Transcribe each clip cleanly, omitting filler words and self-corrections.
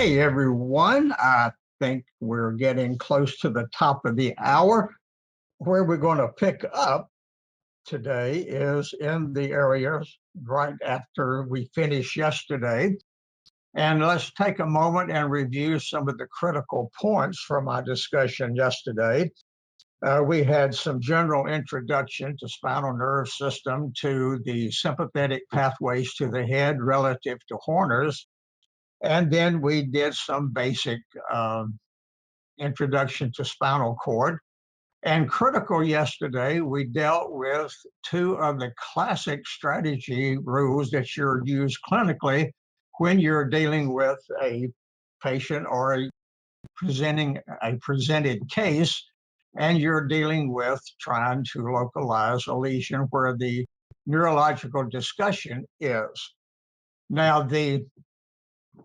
Okay, everyone, I think we're getting close to the top of the hour. Where we're going to pick up today is in the areas right after we finished yesterday. And let's take a moment and review some of the critical points from our discussion yesterday. We had some general introduction to spinal nerve system, to the sympathetic pathways to the head relative to Horner's. And then we did some basic introduction to spinal cord. And critical yesterday, we dealt with two of the classic strategy rules that you're used clinically when you're dealing with a patient or presenting a presented case, and you're dealing with trying to localize a lesion where the neurological discussion is. Now, the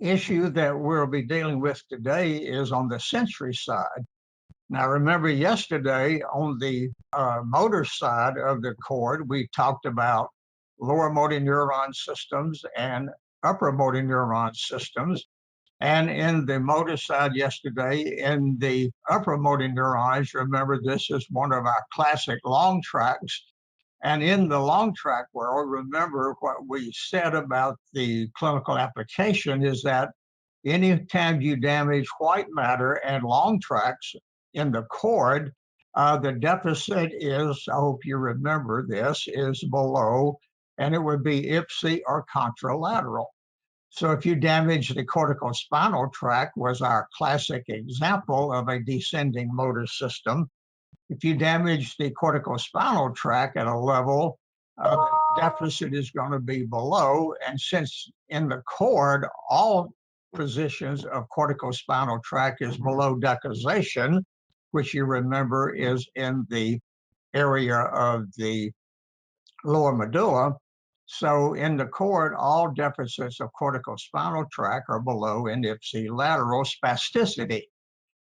issue that we'll be dealing with today is on the sensory side. Now, remember yesterday on the motor side of the cord, we talked about lower motor neuron systems and upper motor neuron systems. And in the motor side yesterday, in the upper motor neurons, remember this is one of our classic long tracks. And in the long track world, remember what we said about the clinical application is that anytime you damage white matter and long tracks in the cord, the deficit is, I hope you remember this, is below, and it would be ipsi or contralateral. So if you damage the corticospinal tract, was our classic example of a descending motor system. If you damage the corticospinal tract at a level, the deficit is going to be below. And since in the cord, all positions of corticospinal tract is below decussation, which you remember is in the area of the lower medulla. So in the cord, all deficits of corticospinal tract are below in ipsilateral spasticity.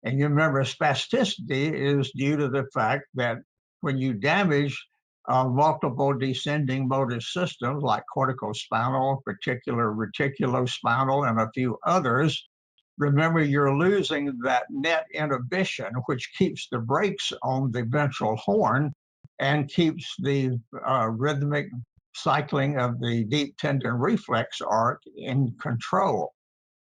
And you remember spasticity is due to the fact that when you damage multiple descending motor systems like corticospinal, reticulospinal, and a few others, remember you're losing that net inhibition, which keeps the brakes on the ventral horn and keeps the rhythmic cycling of the deep tendon reflex arc in control.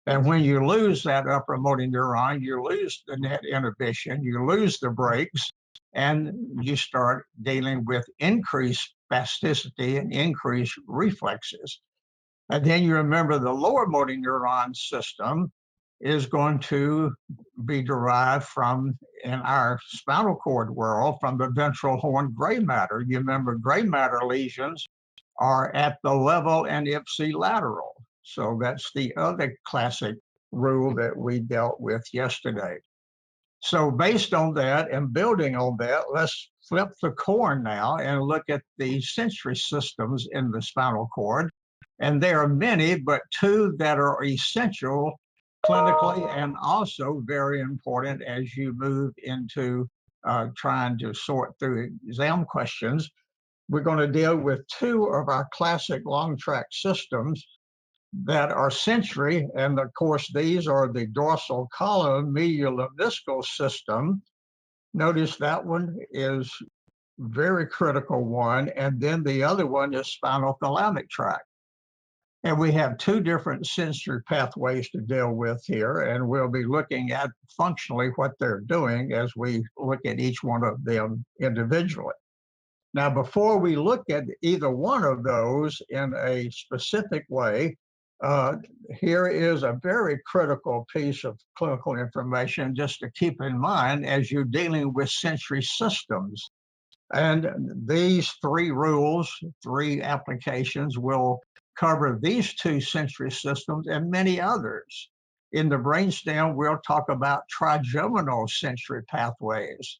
And when you lose that upper motor neuron, you lose the net inhibition, you lose the brakes, and you start dealing with increased spasticity and increased reflexes. And then you remember the lower motor neuron system is going to be derived from, in our spinal cord world, from the ventral horn gray matter. You remember gray matter lesions are at the level and ipsilateral. So that's the other classic rule that we dealt with yesterday. So based on that and building on that, let's flip the coin now and look at the sensory systems in the spinal cord. And there are many, but two that are essential clinically and also very important as you move into trying to sort through exam questions. We're going to deal with two of our classic long track systems that are sensory. And of course, these are the dorsal column medial lemniscal system. Notice that one is very critical one. And then the other one is spinal thalamic tract. And we have two different sensory pathways to deal with here. And we'll be looking at functionally what they're doing as we look at each one of them individually. Now, before we look at either one of those in a specific way, here is a very critical piece of clinical information just to keep in mind as you're dealing with sensory systems. And these three rules, three applications will cover these two sensory systems and many others. In the brainstem, we'll talk about trigeminal sensory pathways.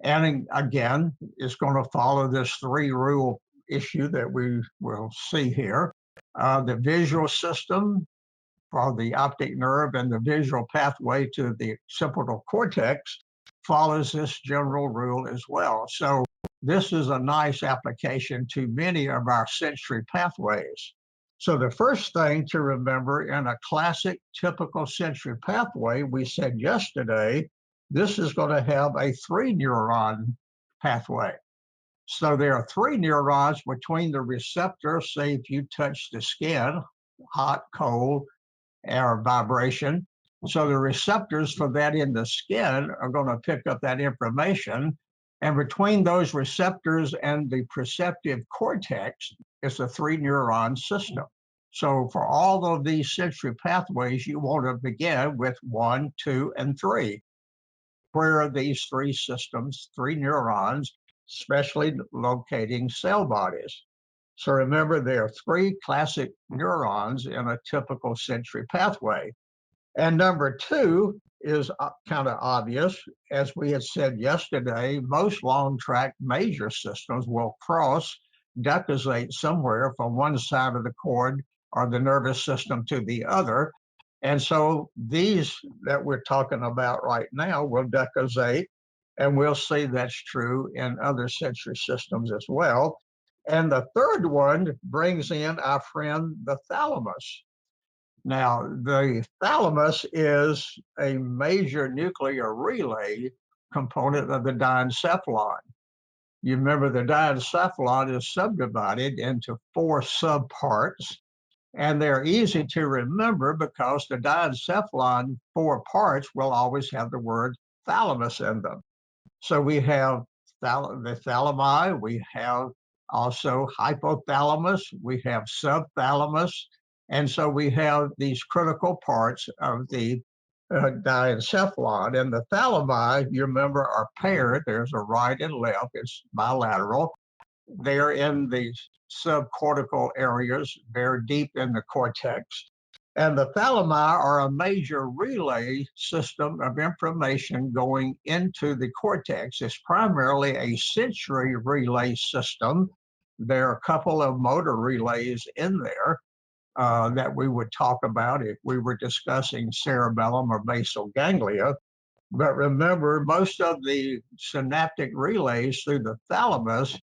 And again, it's going to follow this three rule issue that we will see here. The visual system for the optic nerve and the visual pathway to the occipital cortex follows this general rule as well. So this is a nice application to many of our sensory pathways. So the first thing to remember in a classic typical sensory pathway, we said yesterday, this is going to have a 3-neuron pathway. So there are 3 neurons between the receptors. Say if you touch the skin, hot, cold, or vibration. So the receptors for that in the skin are going to pick up that information. And between those receptors and the perceptive cortex is a 3-neuron system. So for all of these sensory pathways, you want to begin with 1, 2, and 3. Where are these 3 systems, 3 neurons, especially locating cell bodies? So remember, there are 3 classic neurons in a typical sensory pathway. And number 2 is kind of obvious. As we had said yesterday, most long tract major systems will cross decussate somewhere from one side of the cord or the nervous system to the other. And so these that we're talking about right now will decussate, and we'll see that's true in other sensory systems as well. And the third one brings in our friend the thalamus. Now, the thalamus is a major nuclear relay component of the diencephalon. You remember the diencephalon is subdivided into 4 subparts, and they're easy to remember because the diencephalon 4 parts will always have the word thalamus in them. So we have the thalami, we have also hypothalamus, we have subthalamus, and so we have these critical parts of the diencephalon. And the thalami, you remember, are paired. There's a right and left, it's bilateral. They're in the subcortical areas, very deep in the cortex. And the thalami are a major relay system of information going into the cortex. It's primarily a sensory relay system. There are a couple of motor relays in there that we would talk about if we were discussing cerebellum or basal ganglia. But remember, most of the synaptic relays through the thalamus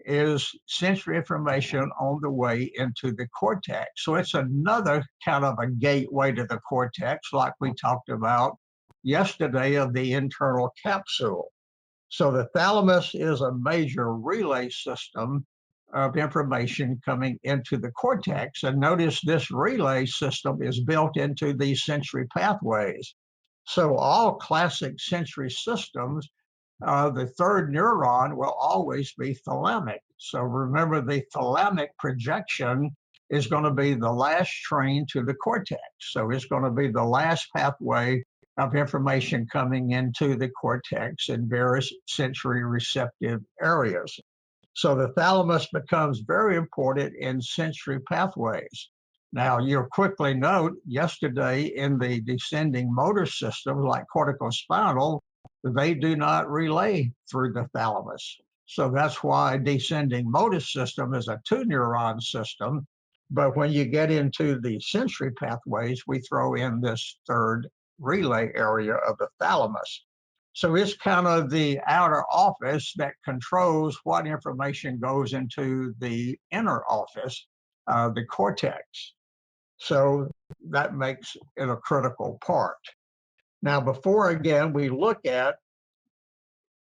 is sensory information on the way into the cortex. So it's another kind of a gateway to the cortex, like we talked about yesterday of the internal capsule. So the thalamus is a major relay system of information coming into the cortex. And notice this relay system is built into these sensory pathways. So all classic sensory systems, the third neuron will always be thalamic. So remember, the thalamic projection is going to be the last train to the cortex. So it's going to be the last pathway of information coming into the cortex in various sensory receptive areas. So the thalamus becomes very important in sensory pathways. Now, you'll quickly note yesterday in the descending motor systems like corticospinal, they do not relay through the thalamus. So that's why descending motor system is a 2-neuron system. But when you get into the sensory pathways, we throw in this third relay area of the thalamus. So it's kind of the outer office that controls what information goes into the inner office, the cortex. So that makes it a critical part. Now, before again we look at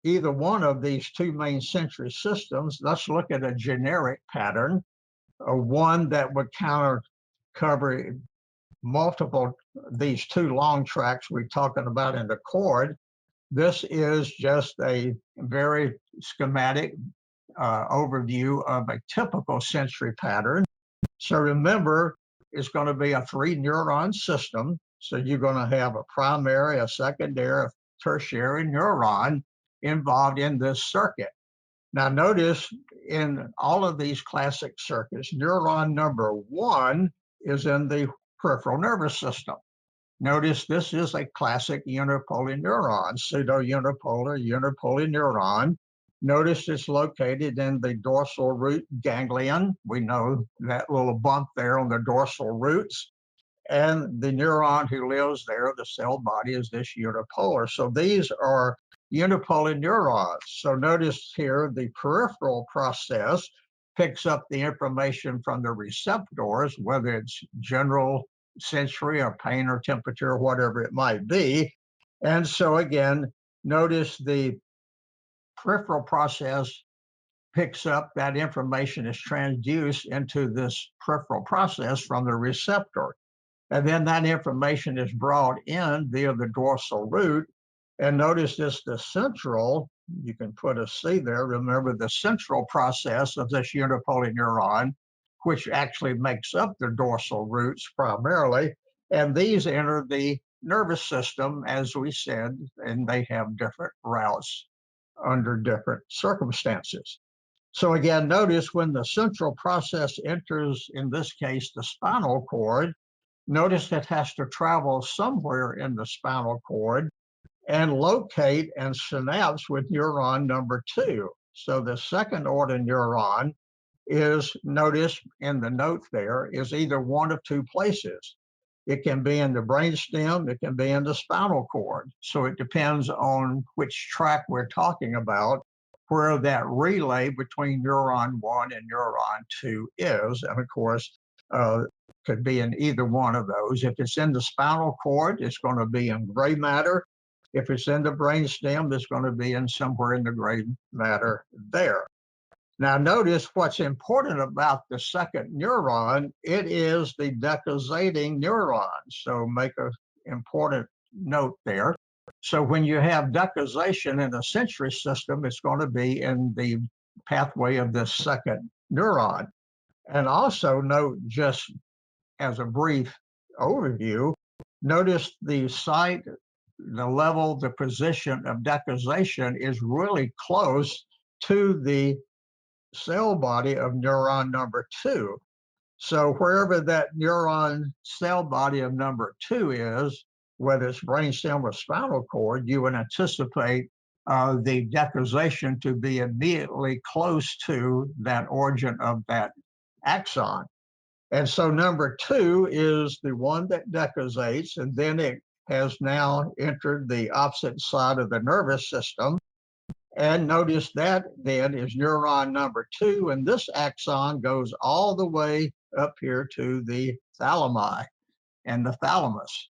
either one of these 2 main sensory systems, let's look at a generic pattern, one that would cover multiple, these 2 long tracks we're talking about in the cord. This is just a very schematic overview of a typical sensory pattern. So remember, it's going to be a 3-neuron system. So you're going to have a primary, a secondary, a tertiary neuron involved in this circuit. Now notice in all of these classic circuits, neuron number 1 is in the peripheral nervous system. Notice this is a classic unipolar neuron, pseudo-unipolar neuron. Notice it's located in the dorsal root ganglion. We know that little bump there on the dorsal roots. And the neuron who lives there, the cell body, is this unipolar. So these are unipolar neurons. So notice here the peripheral process picks up the information from the receptors, whether it's general sensory or pain or temperature, or whatever it might be. And so again, notice the peripheral process picks up that information, is transduced into this peripheral process from the receptor. And then that information is brought in via the dorsal root. And notice this, the central, you can put a C there. Remember the central process of this unipolar neuron, which actually makes up the dorsal roots primarily. And these enter the nervous system, as we said, and they have different routes under different circumstances. So again, notice when the central process enters, in this case, the spinal cord, notice it has to travel somewhere in the spinal cord and locate and synapse with neuron number 2. So the second order neuron is, notice in the note there, is either one of two places. It can be in the brainstem, it can be in the spinal cord. So it depends on which track we're talking about, where that relay between neuron 1 and neuron 2 is. And of course, could be in either one of those. If it's in the spinal cord, it's going to be in gray matter. If it's in the brainstem, it's going to be in somewhere in the gray matter there. Now notice what's important about the second neuron, it is the decussating neuron. So make an important note there. So when you have decussation in the sensory system, it's going to be in the pathway of this second neuron. And also note, just as a brief overview, notice the site, the level, the position of decussation is really close to the cell body of neuron number 2. So wherever that neuron cell body of number 2 is, whether it's brainstem or spinal cord, you would anticipate the decussation to be immediately close to that origin of that axon. And so number 2 is the one that decussates, and then it has now entered the opposite side of the nervous system. And notice that then is neuron number 2, and this axon goes all the way up here to the thalami and the thalamus.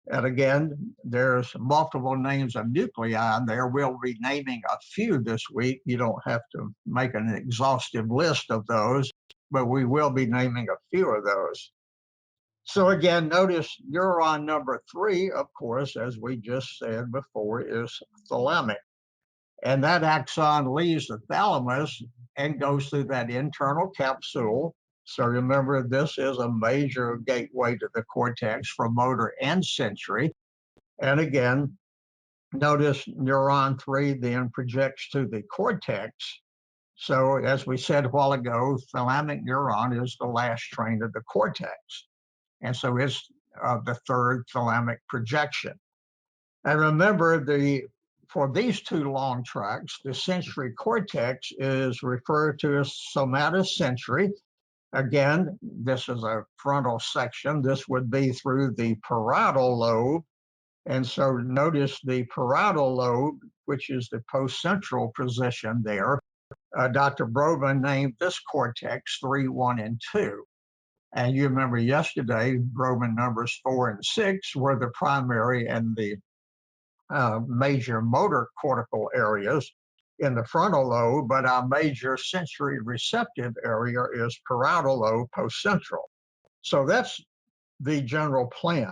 And again, there's multiple names of nuclei there. We'll be naming a few this week. You don't have to make an exhaustive list of those, but we will be naming a few of those. So again, notice neuron number 3, of course, as we just said before, is thalamic. And that axon leaves the thalamus and goes through that internal capsule. So remember, this is a major gateway to the cortex for motor and sensory. And again, notice neuron 3 then projects to the cortex. So as we said a while ago, thalamic neuron is the last train of the cortex. And so it's the third thalamic projection. And remember, for these two long tracks, the sensory cortex is referred to as somatosensory. Again, this is a frontal section. This would be through the parietal lobe. And so notice the parietal lobe, which is the post-central position there. Dr. Broman named this cortex 3, 1, and 2. And you remember yesterday, Broman numbers 4 and 6 were the primary and the major motor cortical areas in the frontal lobe, but our major sensory receptive area is parietal lobe post-central. So that's the general plan.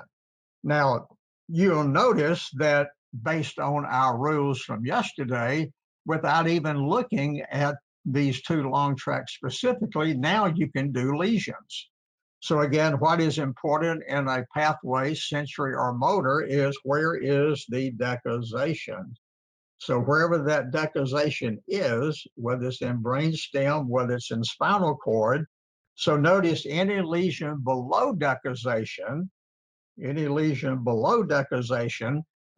Now, you'll notice that based on our rules from yesterday, without even looking at these two long tracks specifically, now you can do lesions. So again, what is important in a pathway, sensory or motor, is where is the decussation? So wherever that decussation is, whether it's in brainstem, whether it's in spinal cord, so notice any lesion below decussation,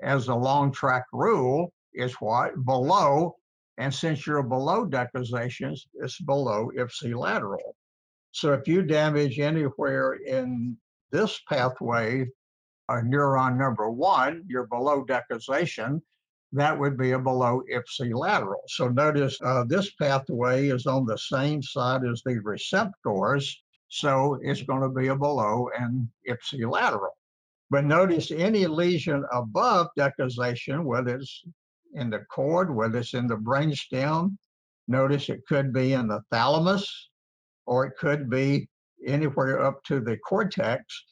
as a long track rule, is what? Below. And since you're below decussations, it's below ipsilateral. So if you damage anywhere in this pathway, neuron number 1, you're below decussation. that would be a below ipsilateral. So notice this pathway is on the same side as the receptors, so it's going to be a below and ipsilateral. But notice any lesion above decussation, whether it's in the cord, whether it's in the brainstem, notice it could be in the thalamus, or it could be anywhere up to the cortex.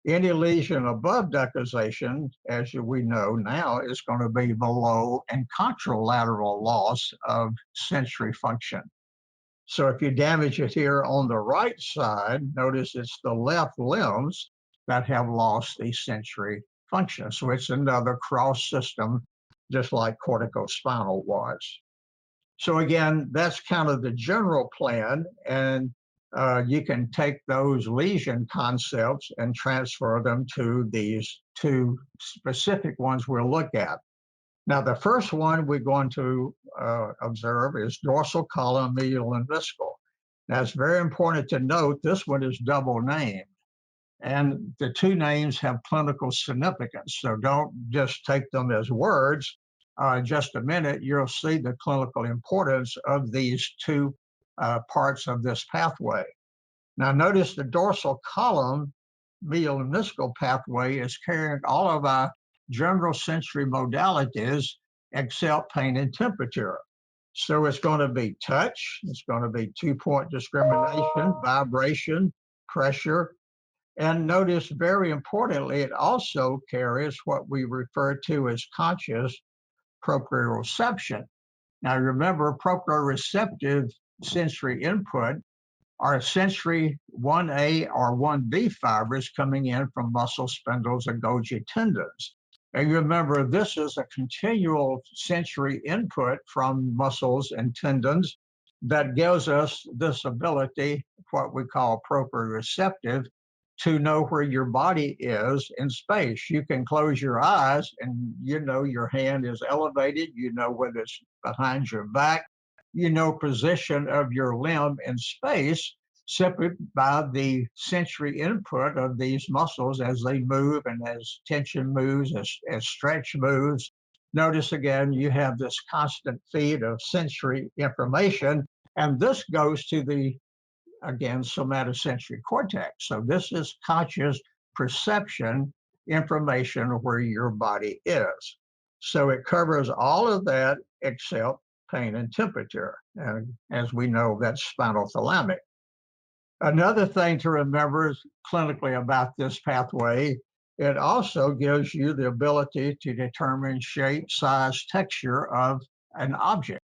Any lesion above decussation, as we know now, is going to be below and contralateral loss of sensory function. So if you damage it here on the right side, notice it's the left limbs that have lost the sensory function. So it's another cross system, just like corticospinal was. So again, that's kind of the general plan, and you can take those lesion concepts and transfer them to these two specific ones we'll look at. Now, the first one we're going to observe is dorsal column, medial, and visceral. Now, it's very important to note this one is double named, and the two names have clinical significance. So don't just take them as words. In just a minute, you'll see the clinical importance of these two parts of this pathway. Now, notice the dorsal column, medial and visceral pathway is carrying all of our general sensory modalities except pain and temperature. So it's going to be touch, it's going to be 2-point discrimination, vibration, pressure, and notice very importantly, it also carries what we refer to as conscious proprioception. Now remember, proprioceptive sensory input are sensory 1A or 1B fibers coming in from muscle spindles and Golgi tendons. And remember, this is a continual sensory input from muscles and tendons that gives us this ability, what we call proprioceptive, to know where your body is in space. You can close your eyes and you know your hand is elevated, you know whether it's behind your back, you know position of your limb in space simply by the sensory input of these muscles as they move and as tension moves, as stretch moves. Notice again, you have this constant feed of sensory information, and this goes to the again, somatosensory cortex. So this is conscious perception information of where your body is. So it covers all of that except pain and temperature. And as we know, that's spinal thalamic. Another thing to remember clinically about this pathway, it also gives you the ability to determine shape, size, texture of an object.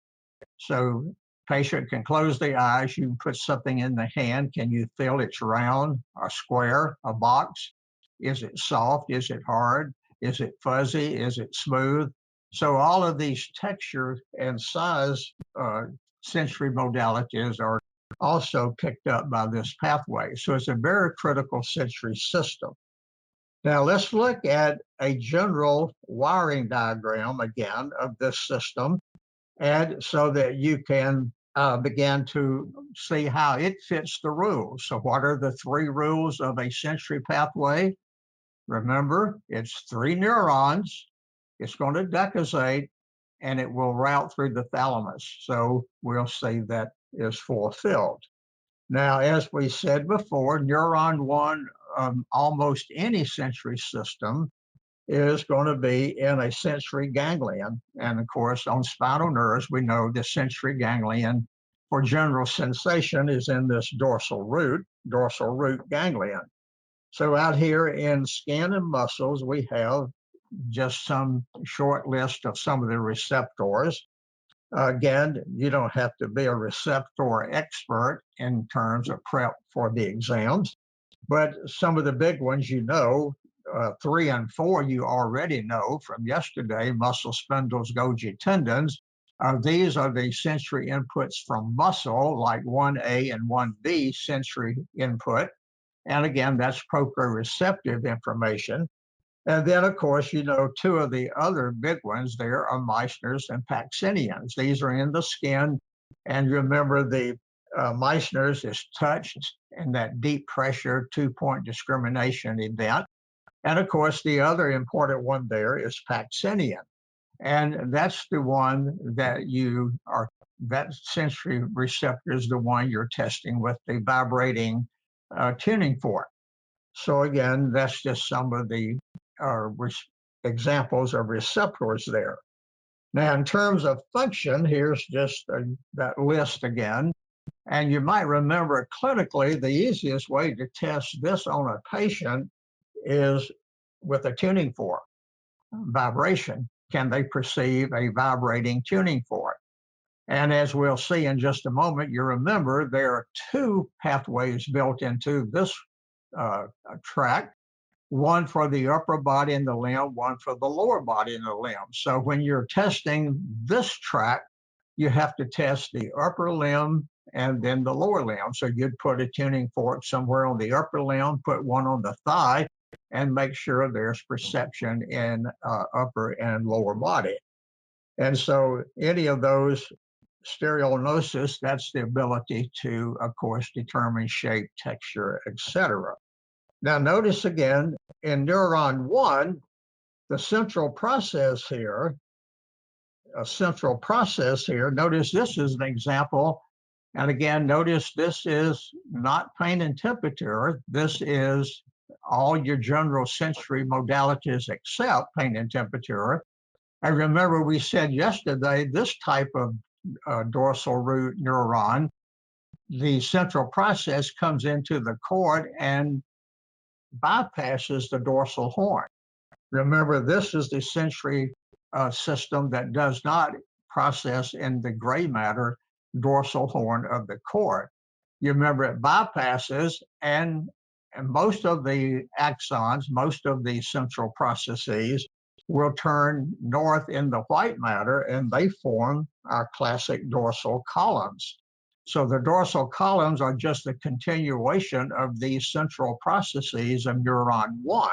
So patient can close the eyes, you can put something in the hand. Can you feel it's round or square, a box? Is it soft? Is it hard? Is it fuzzy? Is it smooth? So all of these texture and size sensory modalities are also picked up by this pathway. So it's a very critical sensory system. Now let's look at a general wiring diagram again of this system, and so that you can begin to see how it fits the rules. So what are the 3 rules of a sensory pathway? Remember, it's 3 neurons, it's going to decussate, and it will route through the thalamus. So we'll see that is fulfilled. Now, as we said before, neuron 1 of almost any sensory system is going to be in a sensory ganglion. And of course, on spinal nerves, we know the sensory ganglion for general sensation is in this dorsal root ganglion. So out here in skin and muscles, we have just some short list of some of the receptors. Again, you don't have to be a receptor expert in terms of prep for the exams, but some of the big ones, 3 and 4 you already know from yesterday, muscle spindles, Golgi tendons. These are the sensory inputs from muscle, like 1A and 1B sensory input. And again, that's proprioceptive information. And then, of course, 2 of the other big ones there are Meissner's and Pacinians. These are in the skin. And remember, the Meissner's is touch and that deep pressure 2-point discrimination event. And of course, the other important one there is Pacinian. And that's the one that that sensory receptor is the one you're testing with the vibrating tuning fork. So again, that's just some of the examples of receptors there. Now, in terms of function, here's just that list again. And you might remember clinically, the easiest way to test this on a patient is with a tuning fork, vibration. Can they perceive a vibrating tuning fork? And as we'll see in just a moment, you remember there are two pathways built into this tract, one for the upper body in the limb, one for the lower body in the limb. So when you're testing this tract, you have to test the upper limb and then the lower limb. So you'd put a tuning fork somewhere on the upper limb, put one on the thigh, and make sure there's perception in upper and lower body. And so any of those stereognosis, that's the ability to, of course, determine shape, texture, etc. Now notice again, in neuron 1, the central process here, notice this is an example. And again, notice this is not pain and temperature. This is all your general sensory modalities except pain and temperature. I remember we said yesterday, this type of dorsal root neuron, the central process comes into the cord and bypasses the dorsal horn. Remember, this is the sensory system that does not process in the gray matter dorsal horn of the cord. You remember it bypasses, and most of the axons, most of the central processes will turn north in the white matter, and they form our classic dorsal columns. So the dorsal columns are just a continuation of these central processes of neuron 1.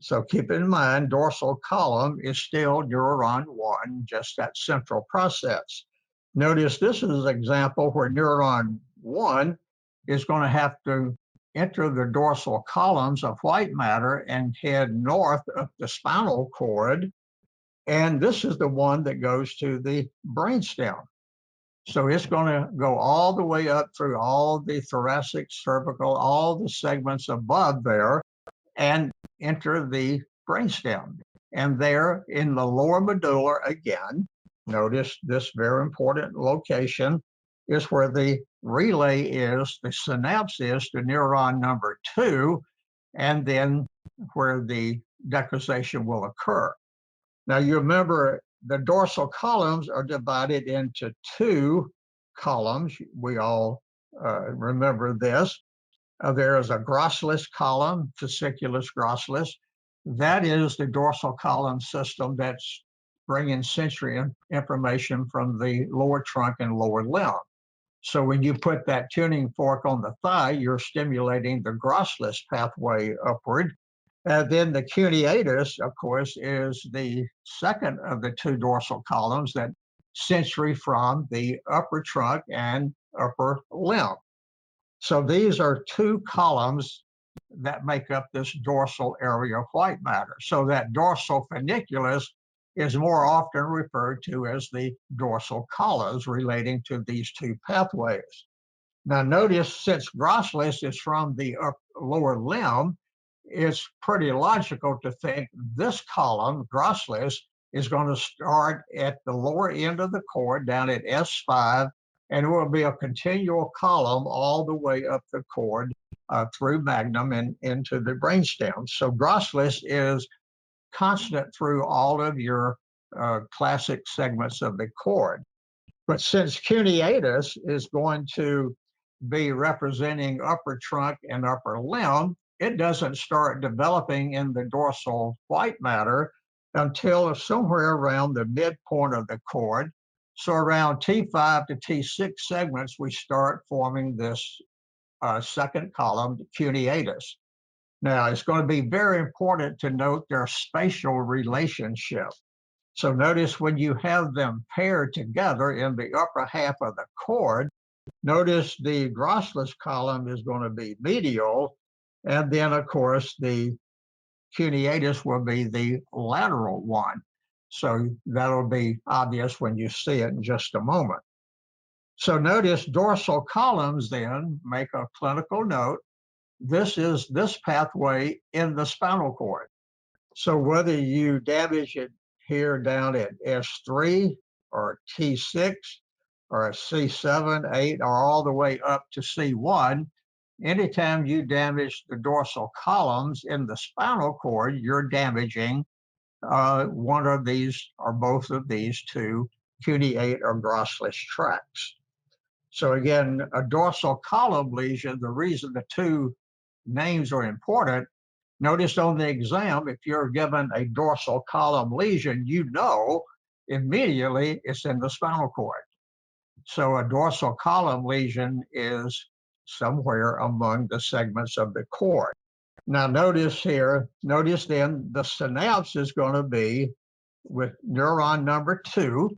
So keep in mind, dorsal column is still neuron 1, just that central process. Notice this is an example where neuron 1 is going to have to enter the dorsal columns of white matter and head north of the spinal cord. And this is the one that goes to the brainstem. So it's going to go all the way up through all the thoracic, cervical, all the segments above there, and enter the brainstem. And there in the lower medulla again, notice this very important location is where the relay is, the synapse is to neuron number 2, and then where the decussation will occur. Now you remember the dorsal columns are divided into 2 columns. We all remember this. There is a grossalis column, fasciculus grossalis. That is the dorsal column system that's bringing sensory information from the lower trunk and lower limb. So when you put that tuning fork on the thigh, you're stimulating the grossalis pathway upward. Then the cuneatus, of course, is the second of the 2 dorsal columns that sensory from the upper trunk and upper limb. So these are 2 columns that make up this dorsal area of white matter. So that dorsal funiculus is more often referred to as the dorsal columns relating to these 2 pathways. Now notice, since grossalis is from the lower limb, it's pretty logical to think this column, grossalis, is going to start at the lower end of the cord down at S5, and it will be a continual column all the way up the cord through magnum and into the brainstem. So grossalis is constant through all of your classic segments of the cord. But since cuneatus is going to be representing upper trunk and upper limb, it doesn't start developing in the dorsal white matter until somewhere around the midpoint of the cord. So around T5 to T6 segments, we start forming this second column, cuneatus. Now, it's going to be very important to note their spatial relationship. So notice when you have them paired together in the upper half of the cord, notice the grossalis column is going to be medial, and then, of course, the cuneatus will be the lateral one. So that'll be obvious when you see it in just a moment. So notice dorsal columns then make a clinical note. This is this pathway in the spinal cord. So whether you damage it here down at S3 or T6 or C7, 8, or all the way up to C1, anytime you damage the dorsal columns in the spinal cord, you're damaging one of these or both of these two cuneate or Grosse's tracts. So again, a dorsal column lesion, the reason the two names are important, notice on the exam, if you're given a dorsal column lesion, you know immediately it's in the spinal cord. So a dorsal column lesion is somewhere among the segments of the cord. Now notice here, notice then the synapse is going to be with neuron number 2.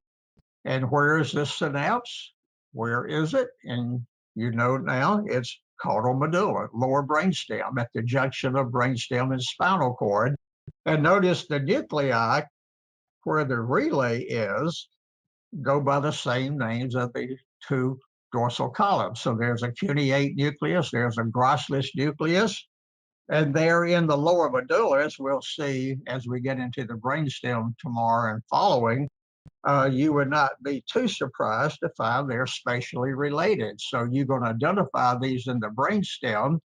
And where is this synapse? Where is it? And you know now it's caudal medulla, lower brainstem, at the junction of brainstem and spinal cord. And notice the nuclei where the relay is go by the same names of the two dorsal columns. So there's a cuneate nucleus, there's a Grosse's nucleus, and there in the lower medulla, as we'll see as we get into the brainstem tomorrow and following, you would not be too surprised to find they're spatially related. So you're going to identify these in the brainstem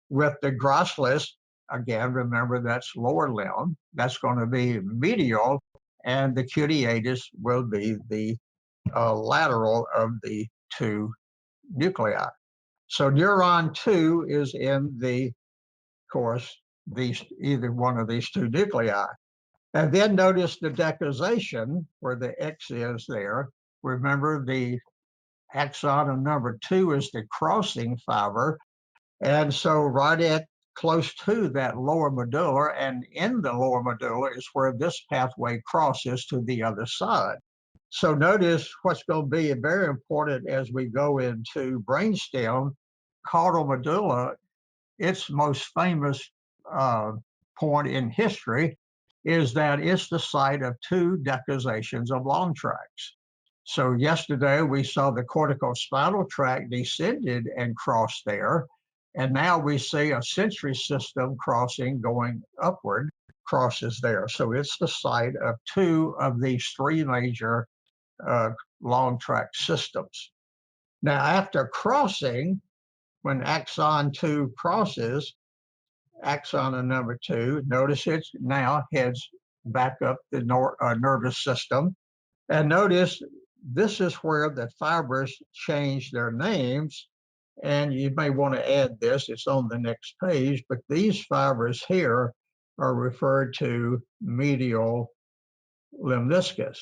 with the Grosse's. Again, remember that's lower limb. That's going to be medial, and the cuneatus will be the lateral of the two nuclei. So neuron 2 is in the, of course, either one of these two nuclei. And then notice the decussation where the X is there. Remember the axon of number 2 is the crossing fiber. And so right at close to that lower medulla and in the lower medulla is where this pathway crosses to the other side. So notice what's going to be very important as we go into brainstem, caudal medulla, its most famous point in history is that it's the site of two decussations of long tracts. So yesterday we saw the corticospinal tract descended and crossed there. And now we see a sensory system crossing going upward, crosses there. So it's the site of two of these three major long tract systems. Now after crossing, when axon 2 crosses, axon number 2, notice it now heads back up the nervous system. And notice this is where the fibers change their names. And you may want to add this, it's on the next page, but these fibers here are referred to medial lemniscus.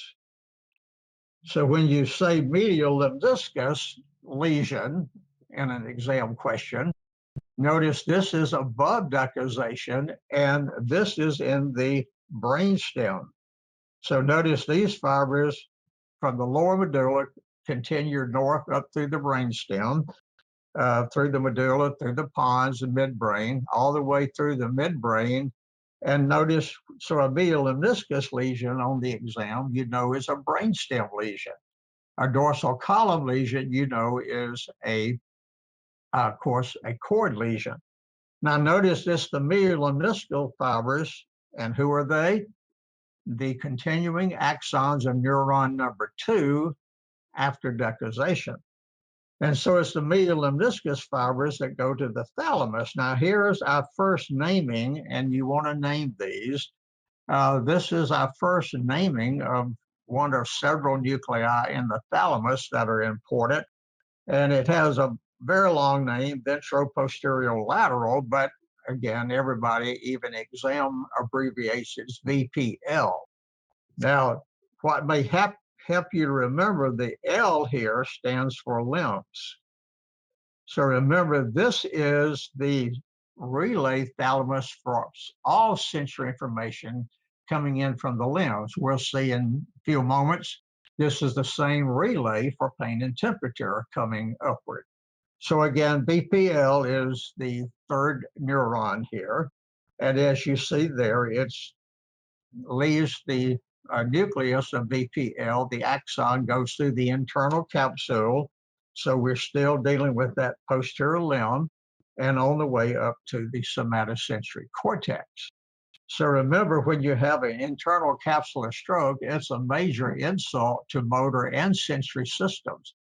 So when you say medial lemniscus lesion in an exam question, notice this is above decussation, and this is in the brainstem. So notice these fibers from the lower medulla continue north up through the brainstem, through the medulla, through the pons, the midbrain, all the way through the midbrain. And notice, so a medial lemniscus lesion on the exam, you know, is a brainstem lesion. A dorsal column lesion, you know, is of course, a cord lesion. Now notice this, the medial lemniscal fibers, and who are they? The continuing axons of neuron number 2 after decussation. And so it's the medial lemniscus fibers that go to the thalamus. Now here's our first naming, and you want to name these. This is our first naming of one of several nuclei in the thalamus that are important. And it has a very long name, ventroposterior-lateral, but again, everybody, even exam abbreviates it VPL. Now, what may help you to remember, the L here stands for limbs. So remember, this is the relay thalamus for all sensory information coming in from the limbs. We'll see in a few moments, this is the same relay for pain and temperature coming upward. So again, BPL is the third neuron here. And as you see there, it leaves the nucleus of VPL, the axon goes through the internal capsule. So we're still dealing with that posterior limb and on the way up to the somatosensory cortex. So remember, when you have an internal capsular stroke, it's a major insult to motor and sensory systems,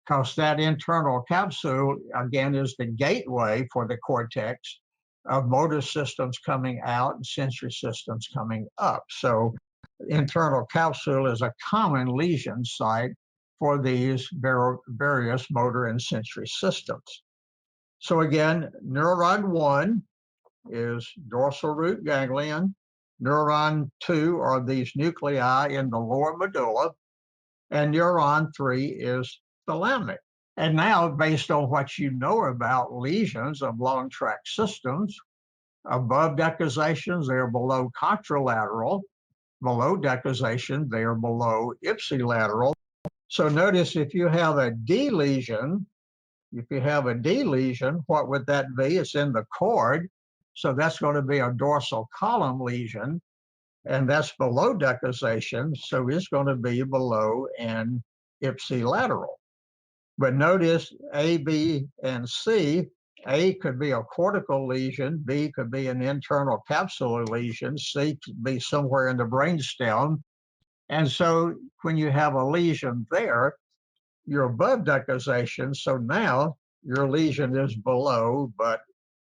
because that internal capsule, again, is the gateway for the cortex of motor systems coming out and sensory systems coming up. So internal capsule is a common lesion site for these various motor and sensory systems. So again, neuron 1 is dorsal root ganglion. Neuron 2 are these nuclei in the lower medulla. And neuron 3 is thalamic. And now, based on what you know about lesions of long tract systems, above decussation, they're below contralateral. Below decussation, they are below ipsilateral. So notice if you have a D lesion, what would that be? It's in the cord. So that's going to be a dorsal column lesion, and that's below decussation. So it's going to be below and ipsilateral. But notice A, B, and C. A could be a cortical lesion, B could be an internal capsular lesion, C could be somewhere in the brainstem. And so when you have a lesion there, you're above decussation. So now your lesion is below but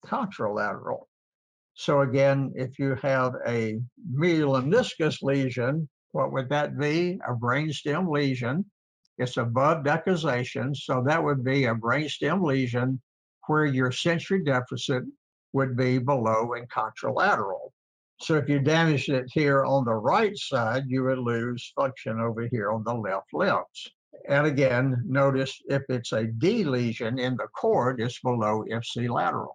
contralateral. So again, if you have a medial meniscus lesion, what would that be? A brainstem lesion. It's above decussation, so that would be a brainstem lesion where your sensory deficit would be below and contralateral. So if you damaged it here on the right side, you would lose function over here on the left limbs. And again, notice if it's a D lesion in the cord, it's below ipsilateral.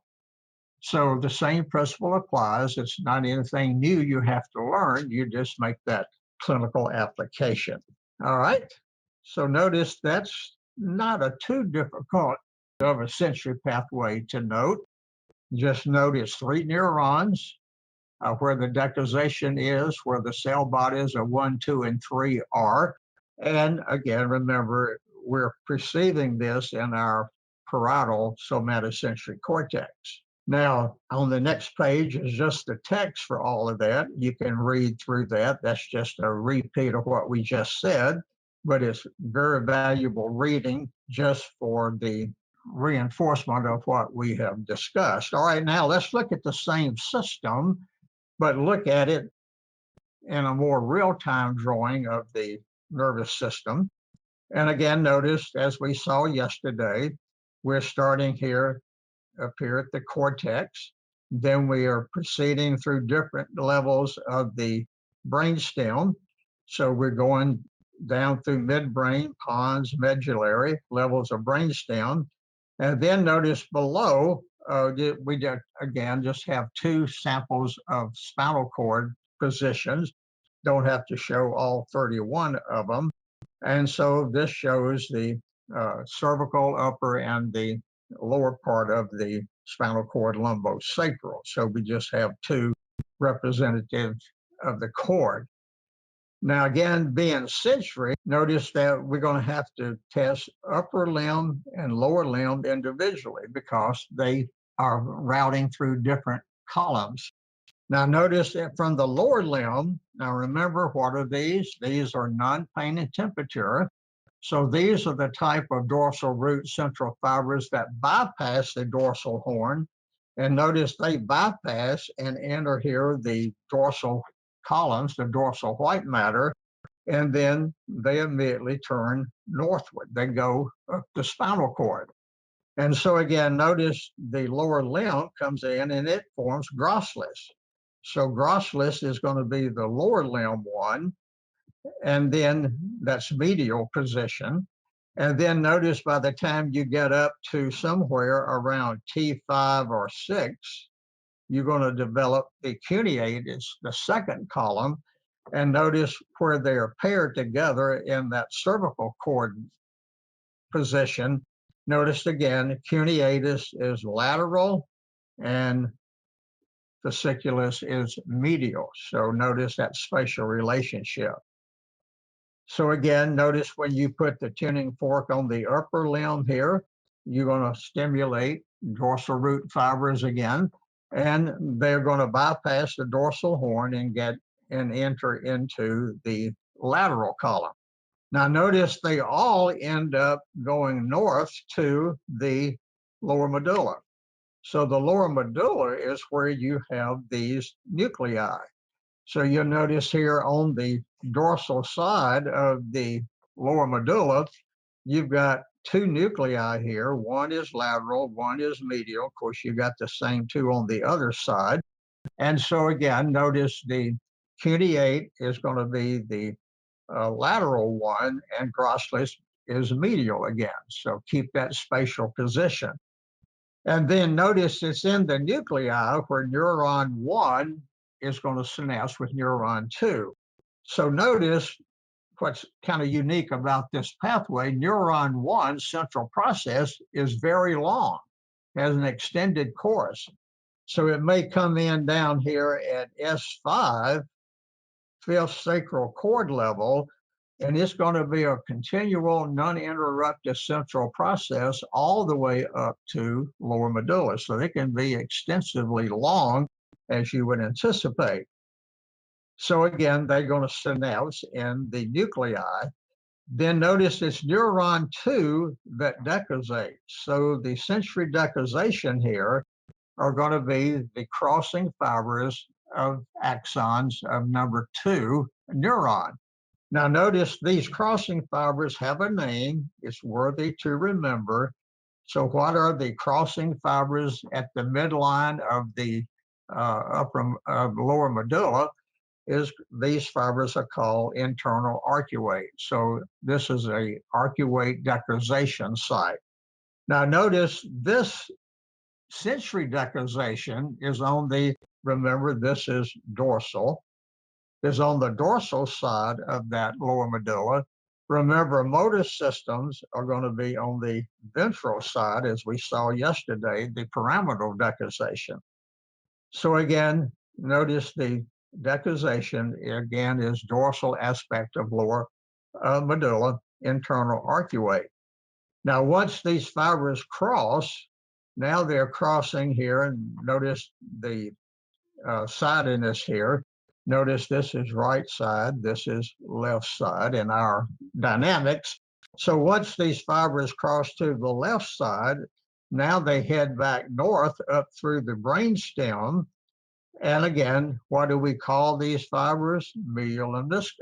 So the same principle applies. It's not anything new you have to learn. You just make that clinical application. All right. So notice that's not a too difficult of a sensory pathway to note. Just notice 3 neurons, where the decussation is, where the cell bodies of 1, 2, and 3 are. And again, remember, we're perceiving this in our parietal somatosensory cortex. Now, on the next page is just the text for all of that. You can read through that. That's just a repeat of what we just said, but it's very valuable reading just for the reinforcement of what we have discussed. All right, now let's look at the same system, but look at it in a more real-time drawing of the nervous system. And again, notice, as we saw yesterday, we're starting here up here at the cortex. Then we are proceeding through different levels of the brainstem. So we're going down through midbrain, pons, medullary, levels of brainstem. And then notice below, we again just have 2 samples of spinal cord positions. Don't have to show all 31 of them. And so this shows the cervical, upper, and the lower part of the spinal cord lumbosacral. So we just have 2 representatives of the cord. Now, again, being sensory, notice that we're going to have to test upper limb and lower limb individually because they are routing through different columns. Now, notice that from the lower limb, now remember, what are these? These are non-pain and temperature. So these are the type of dorsal root central fibers that bypass the dorsal horn. And notice they bypass and enter here the dorsal columns, the dorsal white matter, and then they immediately turn northward. They go up the spinal cord. And so again, notice the lower limb comes in and it forms grosselis. So grosselis is going to be the lower limb one, and then that's medial position. And then notice by the time you get up to somewhere around T5 or 6, you're going to develop the cuneatus, the second column, and notice where they are paired together in that cervical cord position. Notice again, cuneatus is lateral and fasciculus is medial. So notice that spatial relationship. So again, notice when you put the tuning fork on the upper limb here, you're going to stimulate dorsal root fibers again, and they're going to bypass the dorsal horn and get and enter into the lateral column. Now notice they all end up going north to the lower medulla. So the lower medulla is where you have these nuclei. So you'll notice here on the dorsal side of the lower medulla, you've got two nuclei here. One is lateral, one is medial. Of course, you got the same two on the other side. And so again, notice the cuneate is going to be the lateral one, and grossalis is medial again. So keep that spatial position. And then notice it's in the nuclei where neuron 1 is going to synapse with neuron 2. So notice what's kind of unique about this pathway. Neuron 1 central process is very long, has an extended course. So it may come in down here at S5, fifth sacral cord level, and it's going to be a continual, non-interrupted central process all the way up to lower medulla. So they can be extensively long, as you would anticipate. So again, they're going to synapse in the nuclei. Then notice it's neuron 2 that decussates. So the sensory decussation here are going to be the crossing fibers of axons of number 2 neuron. Now notice these crossing fibers have a name. It's worthy to remember. So what are the crossing fibers at the midline of the lower medulla? Is these fibers are called internal arcuate. So this is a arcuate decussation site. Now notice this sensory decussation is on the, remember this is dorsal, is on the dorsal side of that lower medulla. Remember, motor systems are going to be on the ventral side, as we saw yesterday, the pyramidal decussation. So again, notice the decussation, again, is dorsal aspect of lower medulla, internal arcuate. Now, once these fibers cross, now they're crossing here, and notice the sidedness here. Notice this is right side, this is left side in our dynamics. So once these fibers cross to the left side, now they head back north up through the brainstem. And again, what do we call these fibers? Medial lemniscus.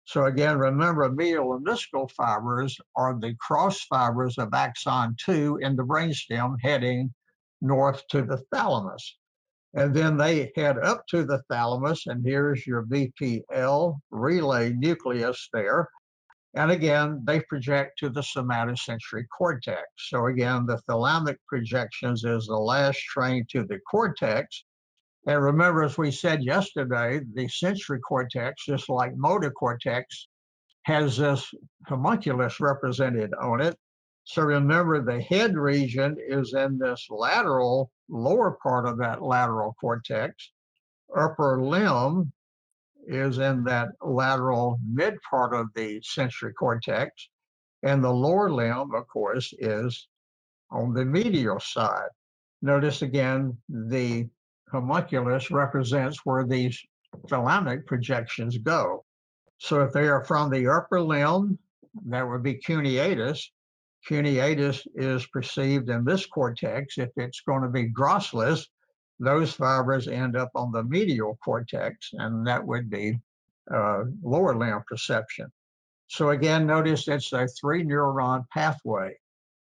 So again, remember, medial lemniscal fibers are the cross fibers of axon 2 in the brainstem heading north to the thalamus. And then they head up to the thalamus, and here's your VPL relay nucleus there. And again, they project to the somatosensory cortex. So again, the thalamic projections is the last train to the cortex. And remember, as we said yesterday, the sensory cortex, just like motor cortex, has this homunculus represented on it. So remember, the head region is in this lateral, lower part of that lateral cortex. Upper limb is in that lateral mid part of the sensory cortex. And the lower limb, of course, is on the medial side. Notice again, the homunculus represents where these thalamic projections go. So if they are from the upper limb, that would be cuneatus. Cuneatus is perceived in this cortex. If it's going to be grossalis, those fibers end up on the medial cortex, and that would be lower limb perception. So again, notice it's a 3-neuron pathway.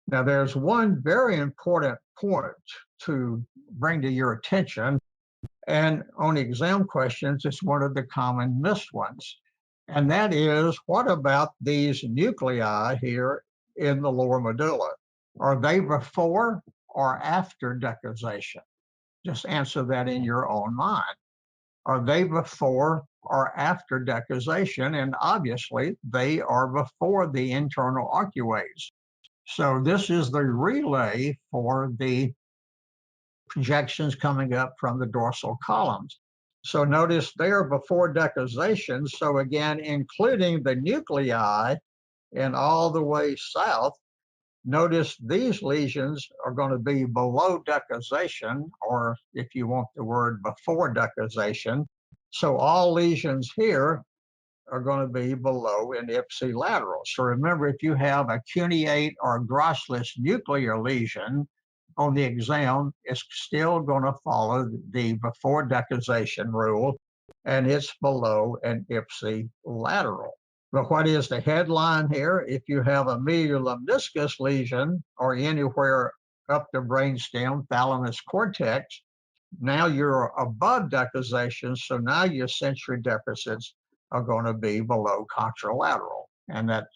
Now, there's one very important point to bring to your attention, and on exam questions, it's one of the common missed ones. And that is, what about these nuclei here in the lower medulla? Are they before or after decussation? Just answer that in your own mind. Are they before or after decussation? And obviously, they are before the internal arcuates. So this is the relay for the projections coming up from the dorsal columns. So notice they're before decussation. So again, including the nuclei and all the way south, notice these lesions are going to be below decussation, or if you want the word before decussation. So all lesions here are going to be below and ipsilateral. So remember, if you have a cuneate or grosseous nuclear lesion on the exam, it's still going to follow the before decussation rule, and it's below and ipsilateral. But what is the headline here? If you have a medial lemniscus lesion or anywhere up the brainstem, thalamus cortex, now you're above decussation, so now your sensory deficits are going to be below contralateral, and that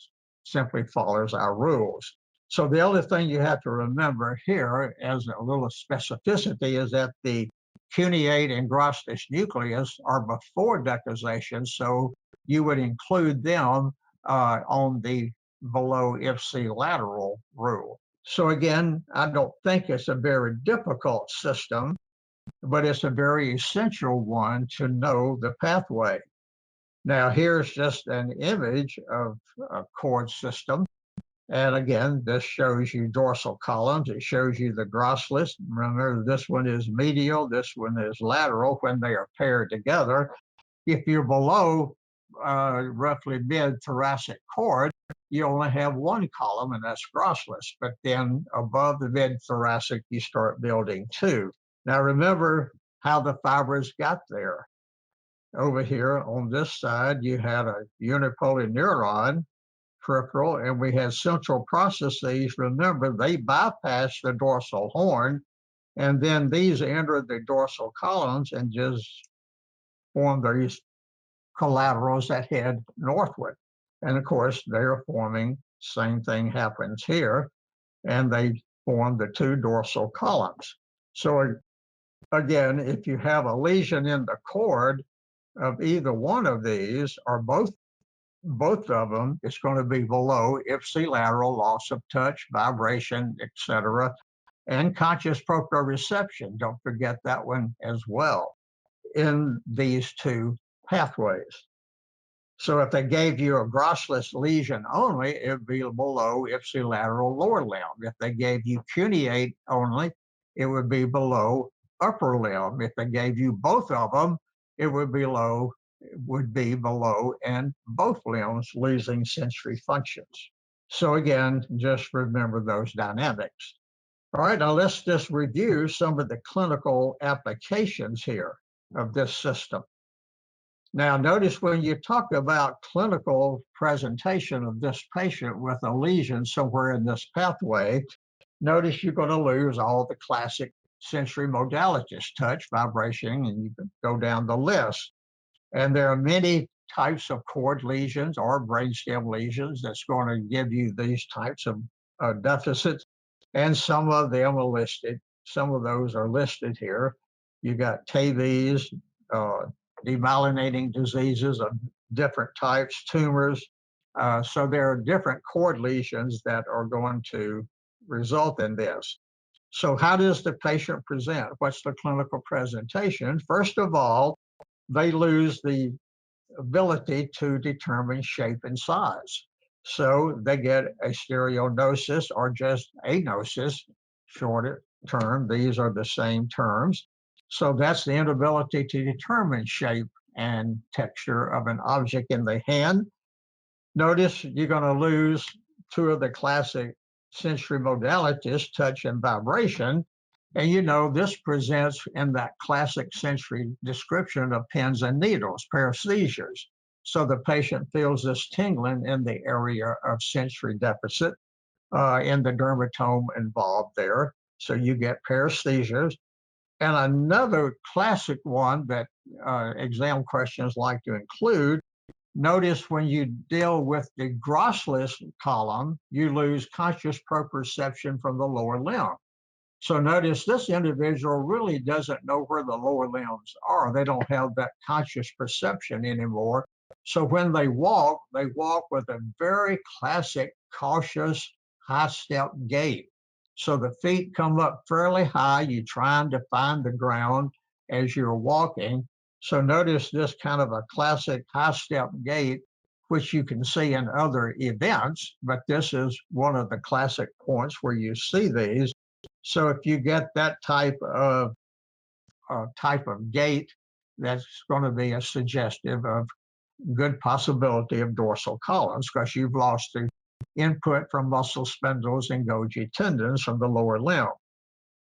simply follows our rules. So the other thing you have to remember here as a little specificity is that the cuneate and grosseous nucleus are before decussation, so you would include them on the below ipsilateral rule. So again, I don't think it's a very difficult system, but it's a very essential one to know the pathway. Now, here's just an image of a cord system. And again, this shows you dorsal columns. It shows you the grosseous. Remember, this one is medial, this one is lateral when they are paired together. If you're below roughly mid-thoracic cord, you only have one column, and that's grosseous. But then above the mid-thoracic, you start building two. Now, remember how the fibers got there. Over here on this side, you had a unipolar neuron, peripheral, and we had central processes. Remember, they bypass the dorsal horn, and then these enter the dorsal columns and just form these collaterals that head northward. And of course, they're forming, same thing happens here, and they form the two dorsal columns. So again, if you have a lesion in the cord of either one of these or both of them, it's going to be below ipsilateral, loss of touch, vibration, etc., and conscious proprioception. Don't forget that one as well in these two pathways. So if they gave you a grosseous lesion only, it would be below ipsilateral lower limb. If they gave you cuneate only, it would be below upper limb. If they gave you both of them, it would be below and both limbs losing sensory functions. So again, just remember those dynamics. All right, now let's just review some of the clinical applications here of this system. Now, notice when you talk about clinical presentation of this patient with a lesion somewhere in this pathway, notice you're going to lose all the classic sensory modalities, touch, vibration, and you can go down the list. And there are many types of cord lesions or brainstem lesions that's going to give you these types of deficits. And some of them are listed. Some of those are listed here. You got TAVIs, demyelinating diseases of different types, tumors. So there are different cord lesions that are going to result in this. So how does the patient present? What's the clinical presentation? First of all, they lose the ability to determine shape and size. So they get a stereognosis or just agnosis, shorter term. These are the same terms. So that's the inability to determine shape and texture of an object in the hand. Notice you're going to lose two of the classic sensory modalities, touch and vibration. And you know, this presents in that classic sensory description of pins and needles, paresthesias. So the patient feels this tingling in the area of sensory deficit in the dermatome involved there. So you get paresthesias. And another classic one that exam questions like to include, notice when you deal with the grosseous column, you lose conscious proprioception from the lower limb. So notice this individual really doesn't know where the lower limbs are. They don't have that conscious perception anymore. So when they walk with a very classic, cautious, high step gait. So the feet come up fairly high. You're trying to find the ground as you're walking. So notice this kind of a classic high step gait, which you can see in other events, but this is one of the classic points where you see these. So if you get that type of gait, that's going to be a suggestive of good possibility of dorsal columns, because you've lost the input from muscle spindles and Golgi tendons from the lower limb.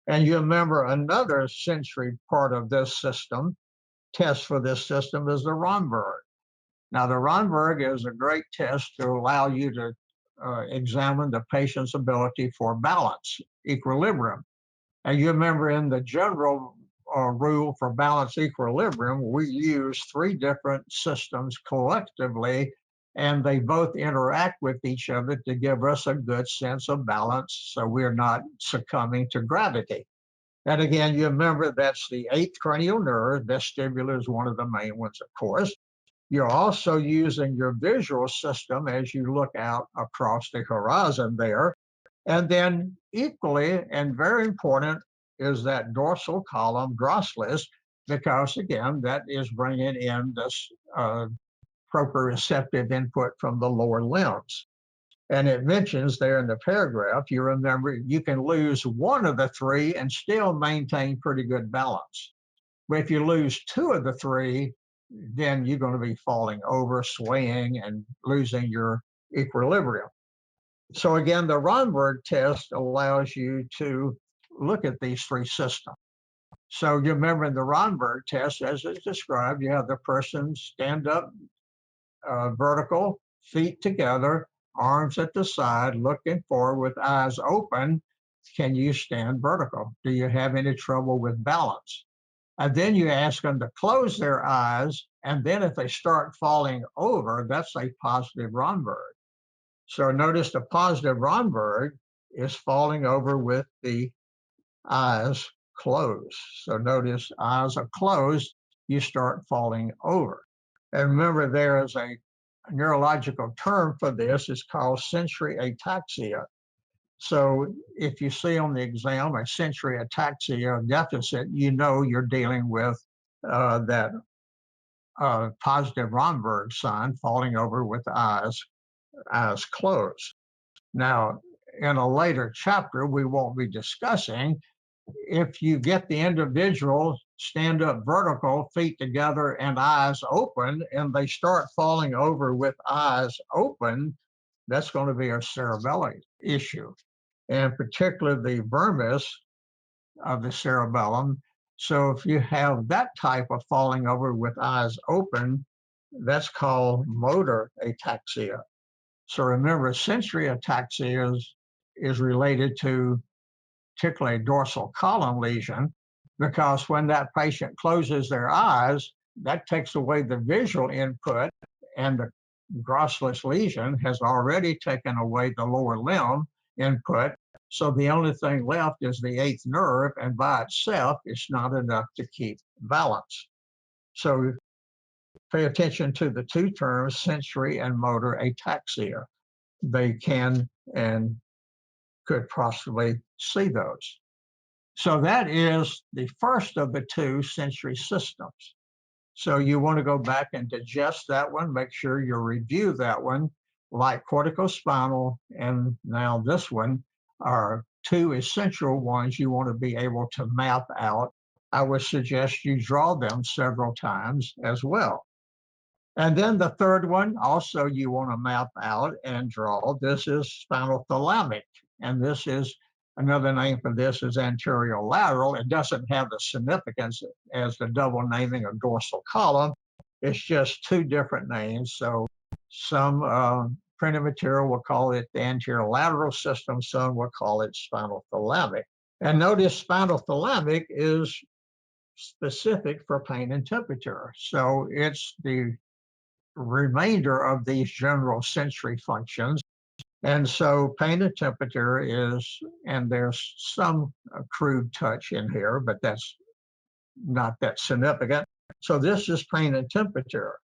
And you remember another sensory part of this system, test for this system, is the Romberg. Now, the Romberg is a great test to allow you to examine the patient's ability for balance, equilibrium. And you remember in the general rule for balance equilibrium, we use three different systems collectively, and they both interact with each other to give us a good sense of balance so we're not succumbing to gravity. And again, you remember that's the eighth cranial nerve. Vestibular is one of the main ones, of course. You're also using your visual system as you look out across the horizon there. And then equally and very important is that dorsal column glossalis, because again, that is bringing in this proprioceptive input from the lower limbs. And it mentions there in the paragraph, you remember you can lose one of the three and still maintain pretty good balance. But if you lose two of the three, then you're going to be falling over, swaying, and losing your equilibrium. So again, the Romberg test allows you to look at these three systems. So you remember in the Romberg test, as it's described, you have the person stand up vertical, feet together, arms at the side, looking forward with eyes open. Can you stand vertical? Do you have any trouble with balance? And then you ask them to close their eyes. And then if they start falling over, that's a positive Romberg. So notice the positive Romberg is falling over with the eyes closed. So notice eyes are closed, you start falling over. And remember, there is a neurological term for this. It's called sensory ataxia. So if you see on the exam a sensory ataxia deficit, you know you're dealing with that positive Romberg sign, falling over with eyes closed. Now, in a later chapter, we won't be discussing, if you get the individual stand up vertical, feet together and eyes open, and they start falling over with eyes open, that's going to be a cerebellar issue, and particularly the vermis of the cerebellum. So if you have that type of falling over with eyes open, that's called motor ataxia. So remember, sensory ataxia is related to particularly a dorsal column lesion, because when that patient closes their eyes, that takes away the visual input, and the glossalis lesion has already taken away the lower limb input. So the only thing left is the eighth nerve, and by itself, it's not enough to keep balance. So pay attention to the two terms, sensory and motor ataxia. They can and could possibly see those. So that is the first of the two sensory systems. So you want to go back and digest that one, make sure you review that one, like corticospinal and now this one are two essential ones you want to be able to map out. I would suggest you draw them several times as well. And then the third one also you want to map out and draw. This is spinothalamic, and this is another name for this is anterolateral. It doesn't have the significance as the double naming of dorsal column. It's just two different names. So some printed material will call it the anterolateral system, some will call it spinothalamic. And notice spinothalamic is specific for pain and temperature. So it's the remainder of these general sensory functions. And so pain and temperature is, and there's some crude touch in here, but that's not that significant. So this is pain and temperature.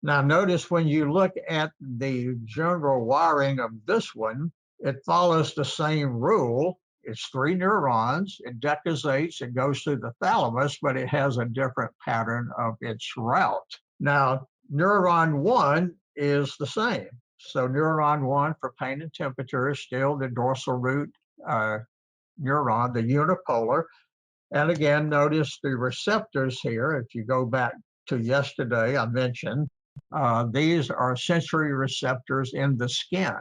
Now notice when you look at the general wiring of this one, it follows the same rule it's 3 neurons, it decussates, it goes through the thalamus, but it has a different pattern of its route. Now, neuron 1 is the same. So neuron 1 for pain and temperature is still the dorsal root neuron, the unipolar. And again, notice the receptors here. If you go back to yesterday, I mentioned these are sensory receptors in the skin.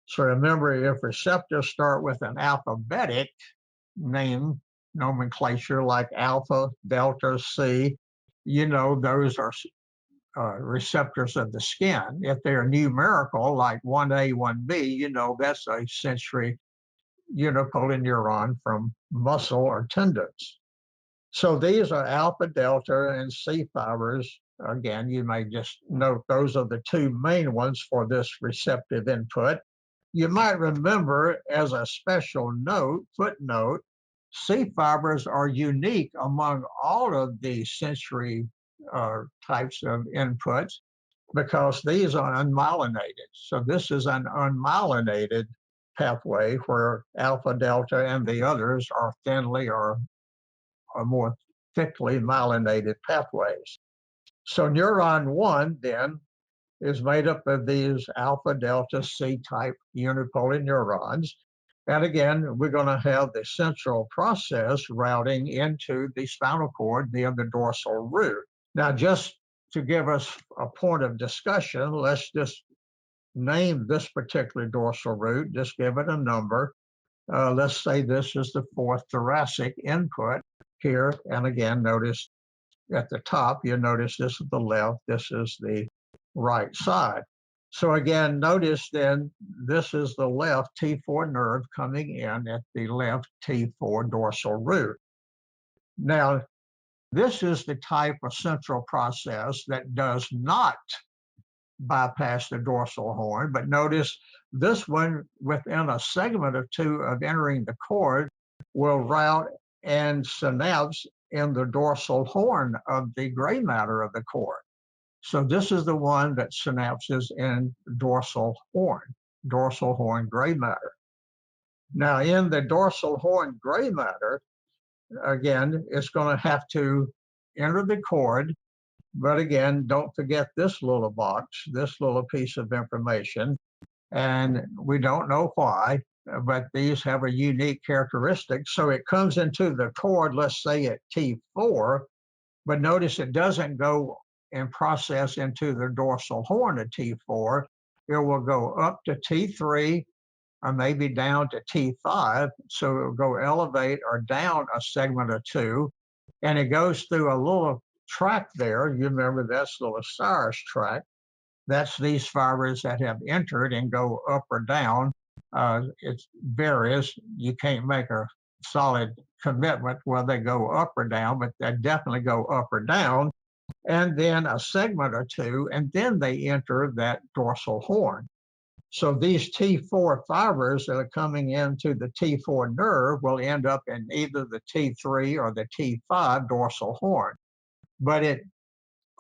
So remember, if receptors start with an alphabetic name nomenclature like alpha, delta, C, you know those are receptors of the skin. If they're numerical, like 1A, 1B, you know that's a sensory unipolar neuron from muscle or tendons. So these are alpha, delta, and C fibers. Again, you may just note those are the two main ones for this receptive input. You might remember as a special note, footnote, C fibers are unique among all of the sensory types of inputs because these are unmyelinated. So this is an unmyelinated pathway where alpha, delta, and the others are thinly or more thickly myelinated pathways. So neuron 1 then is made up of these alpha, delta, C type unipolar neurons. And again, we're going to have the central process routing into the spinal cord via the dorsal root. Now, just to give us a point of discussion, let's just name this particular dorsal root, just give it a number. Let's say this is the 4th thoracic input here. And again, notice at the top, you notice this is the left, this is the right side. So again, notice then this is the left T4 nerve coming in at the left T4 dorsal root. Now, this is the type of central process that does not bypass the dorsal horn, but notice this one within a segment or two of entering the cord will route and synapse in the dorsal horn of the gray matter of the cord. So this is the one that synapses in dorsal horn gray matter. Now in the dorsal horn gray matter, again, it's going to have to enter the cord. But again, don't forget this little box, this little piece of information. And we don't know why, but these have a unique characteristic. So it comes into the cord, let's say at T4, but notice it doesn't go and process into the dorsal horn at T4. It will go up to T3 or maybe down to T5. So it will go elevate or down a segment or two. And it goes through a little track there. You remember that's the Osiris track. That's these fibers that have entered and go up or down. It varies. You can't make a solid commitment whether they go up or down, but they definitely go up or down. And then a segment or two, and then they enter that dorsal horn. So these T4 fibers that are coming into the T4 nerve will end up in either the T3 or the T5 dorsal horn. But it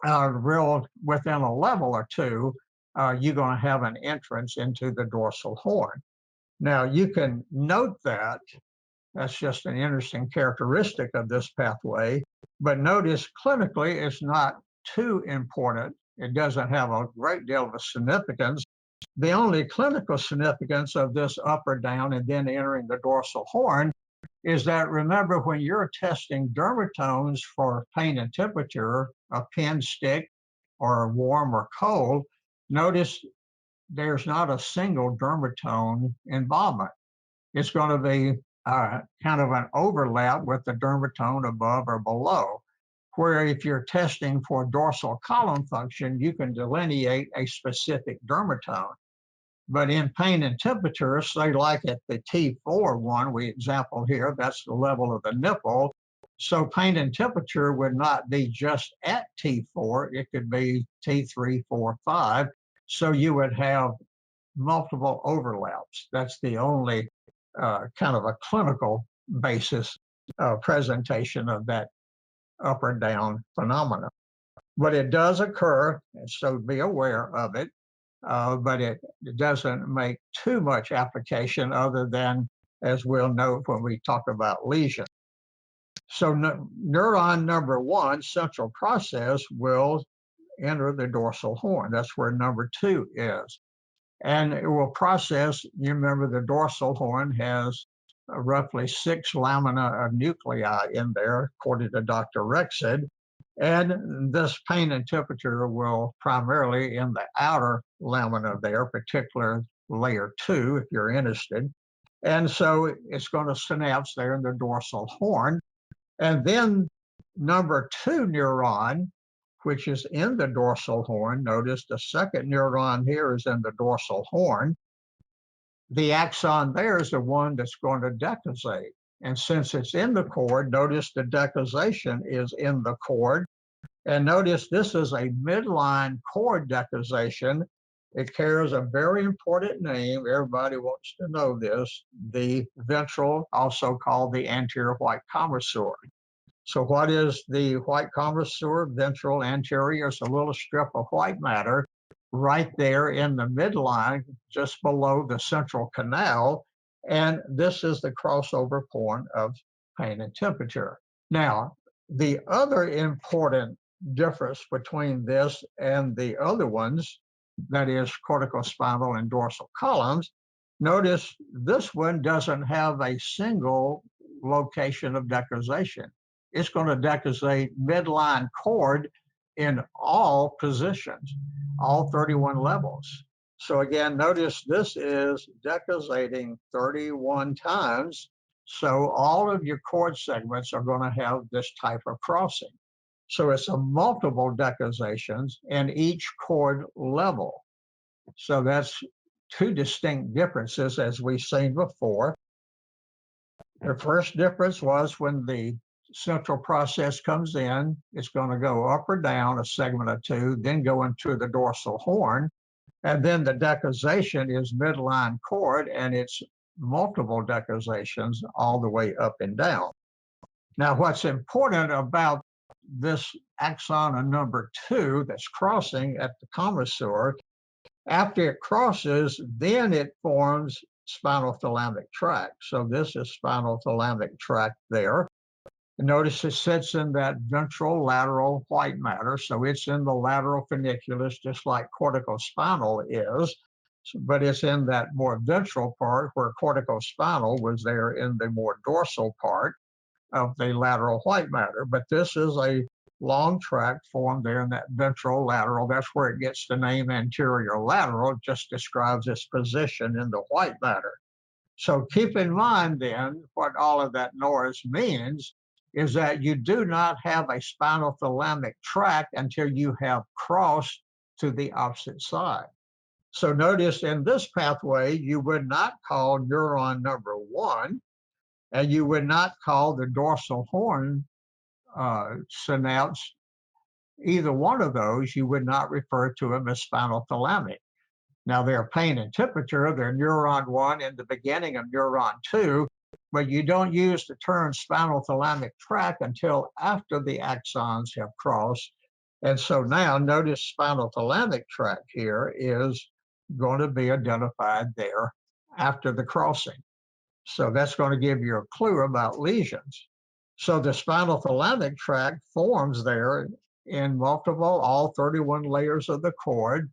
within a level or two, you're going to have an entrance into the dorsal horn. Now you can note that. That's just an interesting characteristic of this pathway. But notice clinically, it's not too important. It doesn't have a great deal of significance. The only clinical significance of this up or down and then entering the dorsal horn is that, remember, when you're testing dermatomes for pain and temperature, a pen stick or warm or cold, notice there's not a single dermatome involvement. It's going to be kind of an overlap with the dermatome above or below, where if you're testing for dorsal column function, you can delineate a specific dermatome. But in pain and temperature, say like at the T4 one we example here, that's the level of the nipple. So pain and temperature would not be just at T4, it could be T3, 4, 5. So you would have multiple overlaps. That's the only kind of a clinical basis presentation of that up or down phenomena. But it does occur, so be aware of it. But it doesn't make too much application other than as we'll note when we talk about lesion. So neuron number 1, central process, will enter the dorsal horn. That's where number 2 is. And it will process, you remember the dorsal horn has roughly 6 lamina of nuclei in there, according to Dr. Rexed. And this pain and temperature will primarily in the outer lamina there, particular layer 2, if you're interested. And so it's going to synapse there in the dorsal horn. And then number 2 neuron, which is in the dorsal horn, notice the second neuron here is in the dorsal horn. The axon there is the one that's going to decussate. And since it's in the cord, notice the decussation is in the cord. And notice this is a midline cord decussation. It carries a very important name. Everybody wants to know this, the ventral, also called the anterior white commissure. So what is the white commissure? Ventral anterior is a little strip of white matter right there in the midline, just below the central canal. And this is the crossover point of pain and temperature. Now, the other important difference between this and the other ones, that is corticospinal and dorsal columns, notice this one doesn't have a single location of decussation. It's going to decussate midline cord in all positions, all 31 levels. So again, notice this is decussating 31 times. So all of your cord segments are going to have this type of crossing. So it's a multiple decussations in each cord level. So that's 2 distinct differences as we've seen before. The first difference was when the central process comes in, it's going to go up or down a segment or 2, then go into the dorsal horn. And then the decussation is midline cord, and it's multiple decussations all the way up and down. Now, what's important about this axon number 2 that's crossing at the commissure, after it crosses, then it forms spinal thalamic tract. So this is spinal thalamic tract there. Notice it sits in that ventral lateral white matter, so it's in the lateral funiculus, just like corticospinal is, but it's in that more ventral part where corticospinal was there in the more dorsal part of the lateral white matter. But this is a long tract formed there in that ventral lateral. That's where it gets the name anterior lateral. It just describes its position in the white matter. So keep in mind then what all of that noise means is that you do not have a spinal thalamic tract until you have crossed to the opposite side. So notice in this pathway, you would not call neuron number 1, and you would not call the dorsal horn synapse. Either one of those, you would not refer to them as spinal thalamic. Now, they're pain and temperature. They're neuron 1 in the beginning of neuron 2, but you don't use the term spinal thalamic tract until after the axons have crossed. And so now notice spinal thalamic tract here is going to be identified there after the crossing. So that's going to give you a clue about lesions. So the spinal thalamic tract forms there in multiple, all 31 layers of the cord.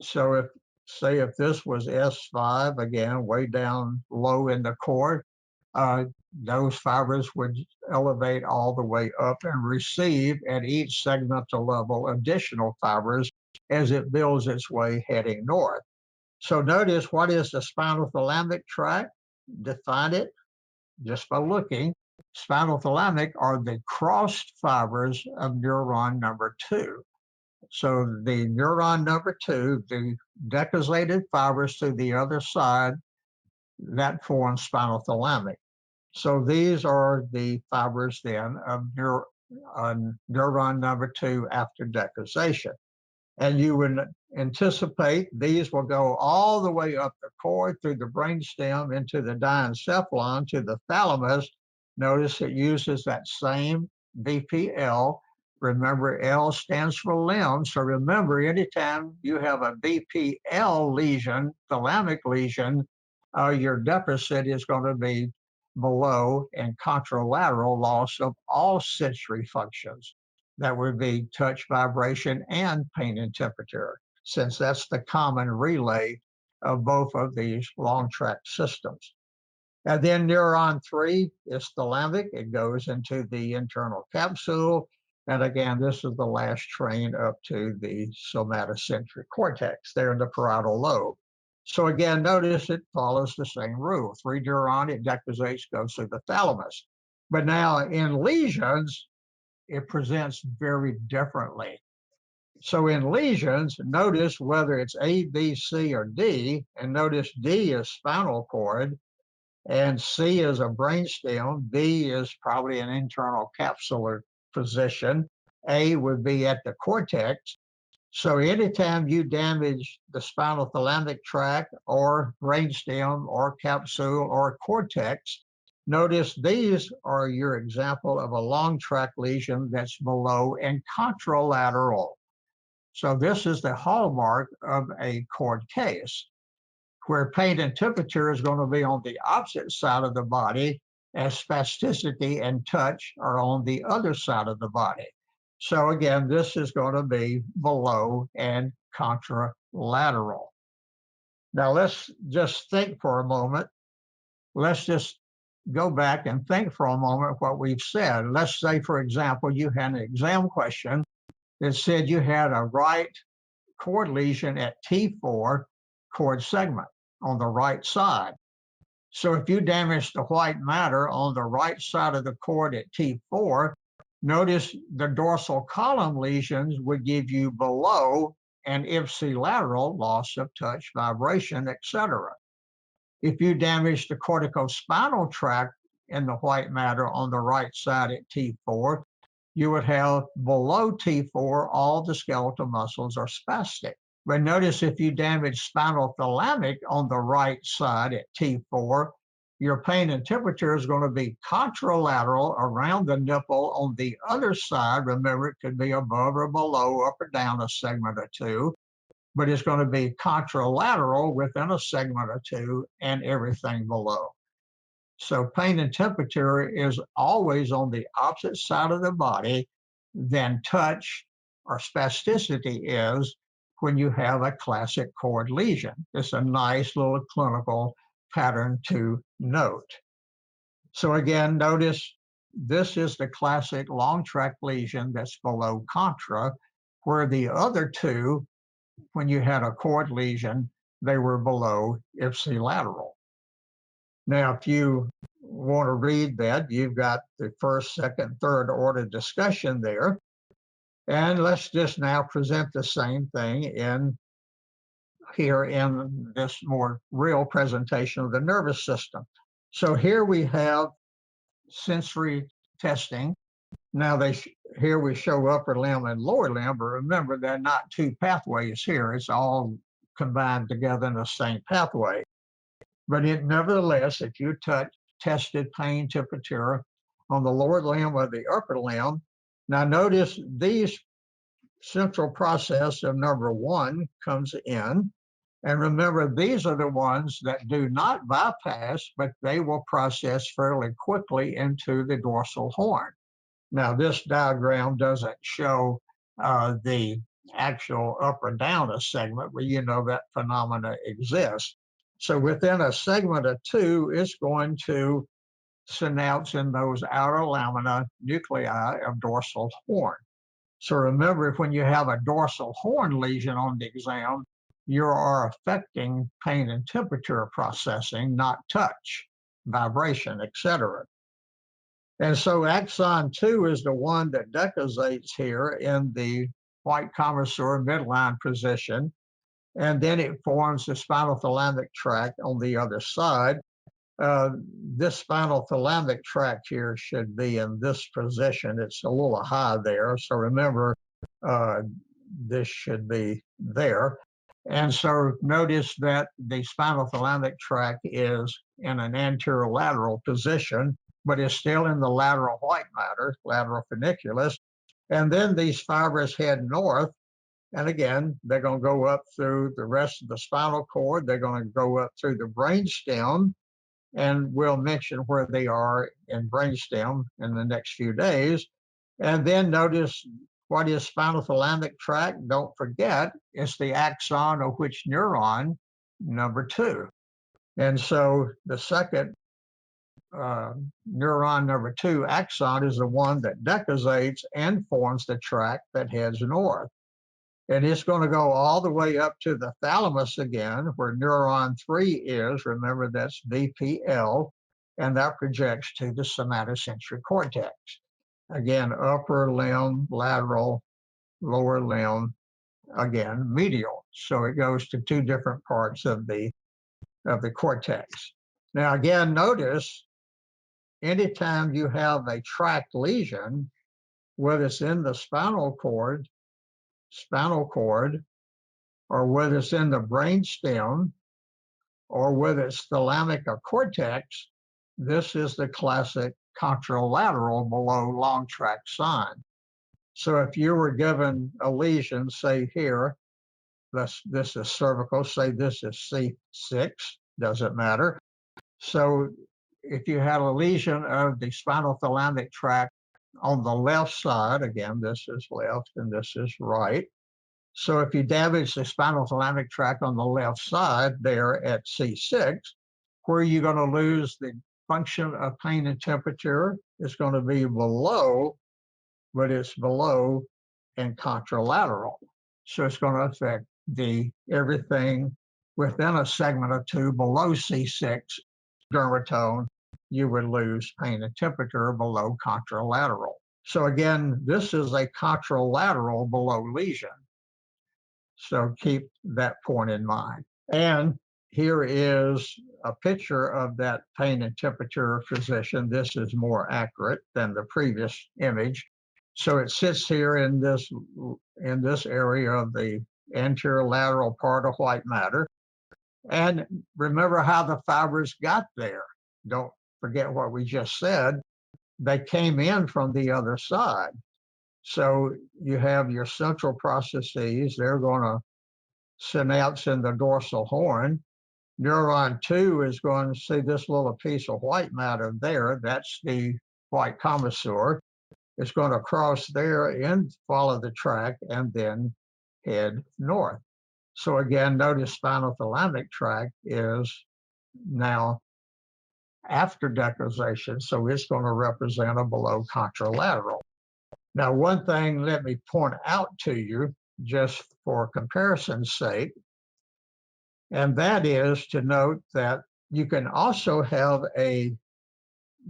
So if, say, if this was S5, again, way down low in the cord, those fibers would elevate all the way up and receive at each segmental level additional fibers as it builds its way heading north. So notice, what is the spinal thalamic tract? Define it just by looking. Spinal thalamic are the crossed fibers of neuron number 2. So the neuron number 2, the decussated fibers to the other side, that forms spinal thalamic. So these are the fibers then of neuron number 2 after decussation. And you would anticipate these will go all the way up the cord through the brainstem into the diencephalon to the thalamus. Notice it uses that same VPL. Remember, L stands for limb. So remember, anytime you have a VPL lesion, thalamic lesion, your deficit is going to be below and contralateral loss of all sensory functions. That would be touch, vibration, and pain and temperature, since that's the common relay of both of these long tract systems. And then neuron 3 is thalamic. It goes into the internal capsule. And again, this is the last train up to the somatosensory cortex there in the parietal lobe. So again, notice it follows the same rule. 3 neuron, it decusates, goes through the thalamus. But now in lesions, it presents very differently. So in lesions, notice whether it's A, B, C, or D, and notice D is spinal cord, and C is a brainstem, B is probably an internal capsular position, A would be at the cortex. So anytime you damage the spinal thalamic tract or brainstem or capsule or cortex, notice these are your example of a long tract lesion that's below and contralateral. So this is the hallmark of a cord case, where pain and temperature is going to be on the opposite side of the body, as spasticity and touch are on the other side of the body. So again, this is going to be below and contralateral. Now let's just think for a moment. Let's just go back and think for a moment what we've said. Let's say, for example, you had an exam question that said you had a right cord lesion at T4 cord segment on the right side. So if you damage the white matter on the right side of the cord at T4, notice the dorsal column lesions would give you below and ipsilateral loss of touch, vibration, etc. If you damage the corticospinal tract in the white matter on the right side at T4, you would have below T4 all the skeletal muscles are spastic. But notice if you damage spinal thalamic on the right side at T4, your pain and temperature is going to be contralateral around the nipple on the other side. Remember, it could be above or below, up or down a segment or two, but it's going to be contralateral within a segment or two and everything below. So pain and temperature is always on the opposite side of the body than touch or spasticity is when you have a classic cord lesion. It's a nice little clinical pattern to note. So again, notice this is the classic long tract lesion that's below contra, where the other two, when you had a cord lesion, they were below ipsilateral. Now, if you want to read that, you've got the first, second, third order discussion there. And let's just now present the same thing here in this more real presentation of the nervous system. So here we have sensory testing. Now here we show upper limb and lower limb, but remember they're not two pathways here. It's all combined together in the same pathway. But nevertheless, if you tested pain, temperature on the lower limb or the upper limb, now notice these central process of number 1 comes in. And remember, these are the ones that do not bypass, but they will process fairly quickly into the dorsal horn. Now, this diagram doesn't show the actual up or down a segment, but you know that phenomena exists. So within a segment of 2, it's going to synapse in those outer lamina nuclei of dorsal horn. So remember, when you have a dorsal horn lesion on the exam, you are affecting pain and temperature processing, not touch, vibration, etc. And so axon 2 is the one that decusates here in the white commissure midline position, and then it forms the spinal thalamic tract on the other side. This spinal thalamic tract here should be in this position. It's a little high there, so remember this should be there. And so notice that the spinal thalamic tract is in an anterolateral position, but is still in the lateral white matter, lateral funiculus. And then these fibers head north And again, they're going to go up through the rest of the spinal cord. They're going to go up through the brainstem, and we'll mention where they are in brainstem in the next few days. And then notice what is spinothalamic tract. Don't forget, it's the axon of which neuron? Number 2. And so the second neuron number 2 axon is the one that decussates and forms the tract that heads north. And it's going to go all the way up to the thalamus again, where neuron 3 is. Remember, that's VPL, and that projects to the somatosensory cortex. Again, upper limb, lateral, lower limb, again, medial. So it goes to 2 different parts of the cortex. Now, again, notice anytime you have a tract lesion, whether it's in the spinal cord, or whether it's in the brainstem, or whether it's thalamic or cortex, this is the classic contralateral below long tract sign. So if you were given a lesion, say here, this is cervical, say this is C6, doesn't matter. So if you had a lesion of the spinothalamic tract on the left side, again, this is left and this is right. So if you damage the spinothalamic tract on the left side there at C6, where are you going to lose the function of pain and temperature? It's going to be below, but it's below and contralateral. So it's going to affect everything within a segment or 2 below C6 dermatome. You would lose pain and temperature below contralateral. So again, this is a contralateral below lesion. So keep that point in mind. And here is a picture of that pain and temperature position. This is more accurate than the previous image. So it sits here in this area of the anterior lateral part of white matter. And remember how the fibers got there. Don't forget what we just said. They came in from the other side. So you have your central processes. They're going to synapse in the dorsal horn. Neuron 2 is going to see this little piece of white matter there. That's the white commissure. It's going to cross there and follow the tract and then head north. So again, notice spinothalamic tract is now after decussation, so it's going to represent a below contralateral. Now, one thing let me point out to you, just for comparison's sake, and that is to note that you can also have a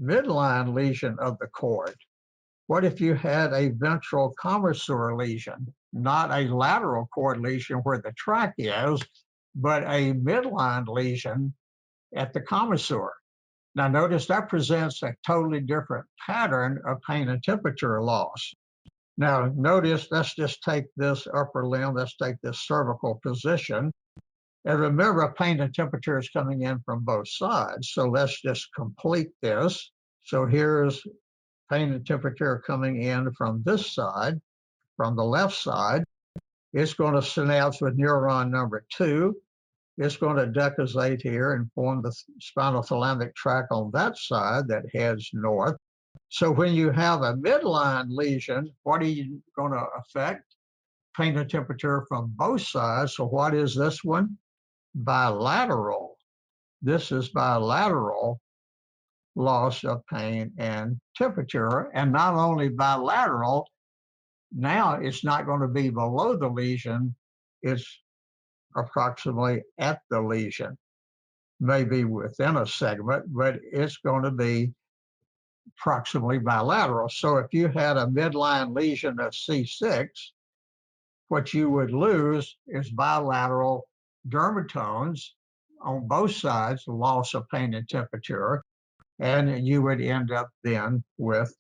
midline lesion of the cord. What if you had a ventral commissure lesion, not a lateral cord lesion where the tract is, but a midline lesion at the commissure? Now notice that presents a totally different pattern of pain and temperature loss. Now notice, let's just take this upper limb, let's take this cervical position. And remember, pain and temperature is coming in from both sides. So let's just complete this. So here's pain and temperature coming in from this side, from the left side. It's going to synapse with neuron number 2. It's going to decussate here and form the spinothalamic tract on that side that heads north. So when you have a midline lesion, what are you going to affect? Pain and temperature from both sides. So what is this one? Bilateral. This is bilateral loss of pain and temperature. And not only bilateral, now it's not going to be below the lesion, it's approximately at the lesion, maybe within a segment, but it's going to be approximately bilateral. So if you had a midline lesion of C6, what you would lose is bilateral dermatomes on both sides, loss of pain and temperature, and you would end up then with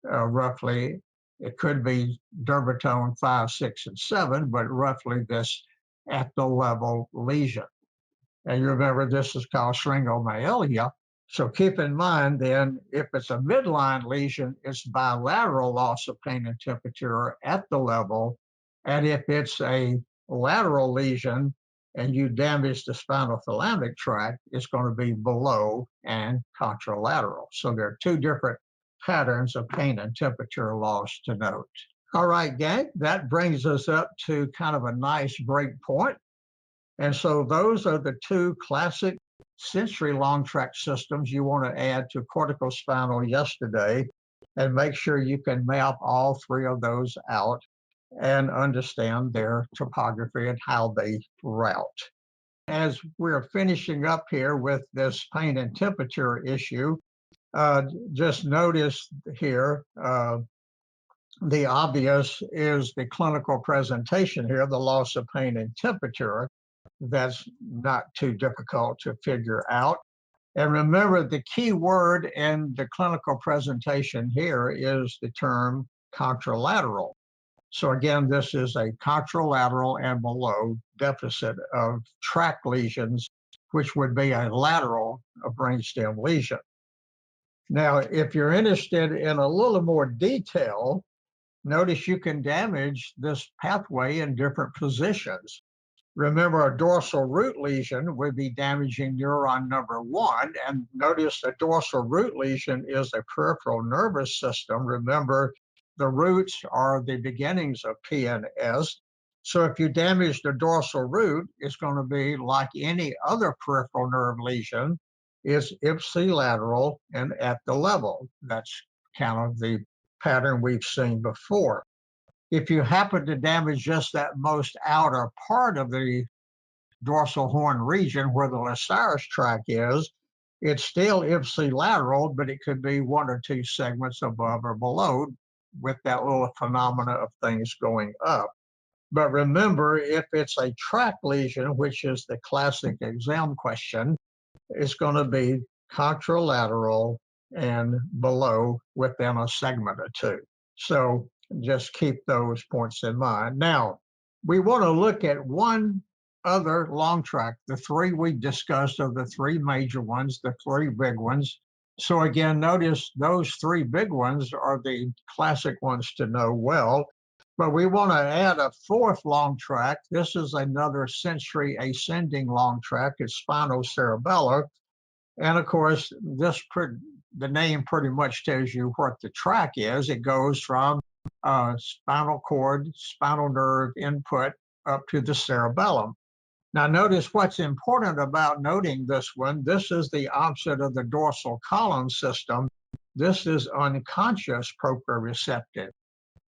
roughly, it could be dermatome 5, 6, and 7, but roughly this at the level lesion. And you remember this is called syringomyelia. So keep in mind then, if it's a midline lesion, it's bilateral loss of pain and temperature at the level And if it's a lateral lesion and you damage the spinothalamic tract, it's going to be below and contralateral. So there are two different patterns of pain and temperature loss to note. All right, gang, that brings us up to kind of a nice break point. And so those are the two classic sensory long tract systems you want to add to corticospinal yesterday, and make sure you can map all three of those out and understand their topography and how they route. As we're finishing up here with this pain and temperature issue, just notice here, the obvious is the clinical presentation here, the loss of pain and temperature. That's not too difficult to figure out. And remember, the key word in the clinical presentation here is the term contralateral. So again, this is a contralateral and below deficit of tract lesions, which would be a lateral brainstem lesion. Now, if you're interested in a little more detail, notice you can damage this pathway in different positions. Remember, a dorsal root lesion would be damaging neuron number 1. And notice a dorsal root lesion is a peripheral nervous system. Remember, the roots are the beginnings of PNS. So if you damage the dorsal root, it's going to be like any other peripheral nerve lesion, is ipsilateral and at the level. That's kind of the pattern we've seen before. If you happen to damage just that most outer part of the dorsal horn region where the Lacera's tract is, it's still ipsilateral, but it could be one or two segments above or below with that little phenomena of things going up. But remember, if it's a tract lesion, which is the classic exam question, it's going to be contralateral and below within a segment or two. So just keep those points in mind. Now, we want to look at one other long tract. The three we discussed are the three major ones, the three big ones. So again, notice those three big ones are the classic ones to know well. But we want to add a fourth long tract. This is another sensory ascending long tract. It's spinocerebellar. And of course, the name pretty much tells you what the track is. It goes from spinal cord, spinal nerve input up to the cerebellum. Now, notice what's important about noting this one. This is the opposite of the dorsal column system. This is unconscious proprioceptive.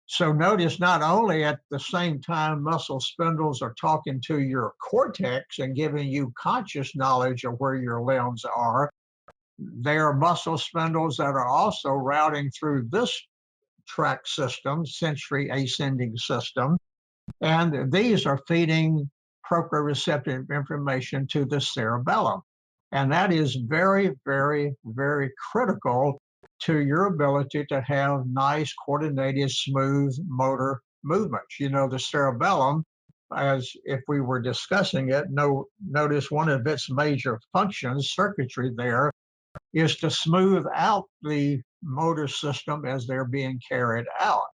So notice not only at the same time muscle spindles are talking to your cortex and giving you conscious knowledge of where your limbs are, there are muscle spindles that are also routing through this tract system, sensory ascending system, and these are feeding proprioceptive information to the cerebellum. And that is very, very, very critical to your ability to have nice, coordinated, smooth motor movements. You know, the cerebellum, as if we were discussing it, notice one of its major functions, circuitry there, is to smooth out the motor system as they're being carried out.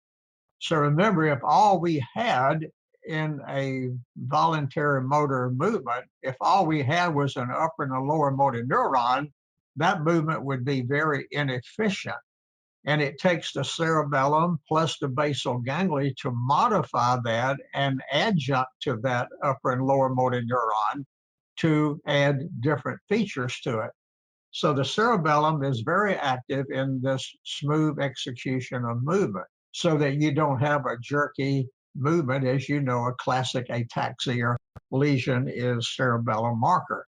So remember, if all we had in a voluntary motor movement, if all we had was an upper and a lower motor neuron, that movement would be very inefficient. And it takes the cerebellum plus the basal ganglia to modify that and adjunct to that upper and lower motor neuron to add different features to it. So the cerebellum is very active in this smooth execution of movement so that you don't have a jerky movement. As you know, a classic ataxia lesion is cerebellum marker.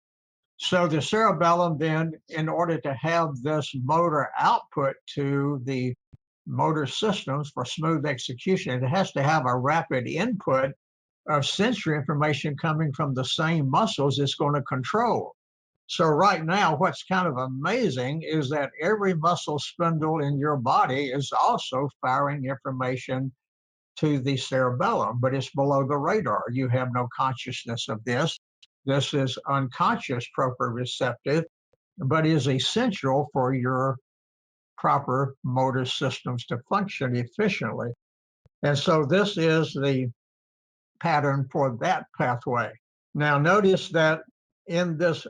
So the cerebellum then, in order to have this motor output to the motor systems for smooth execution, it has to have a rapid input of sensory information coming from the same muscles it's going to control. So right now, what's kind of amazing is that every muscle spindle in your body is also firing information to the cerebellum, but it's below the radar. You have no consciousness of this. This is unconscious proprioceptive, but is essential for your proper motor systems to function efficiently. And so this is the pattern for that pathway. Now, notice that in this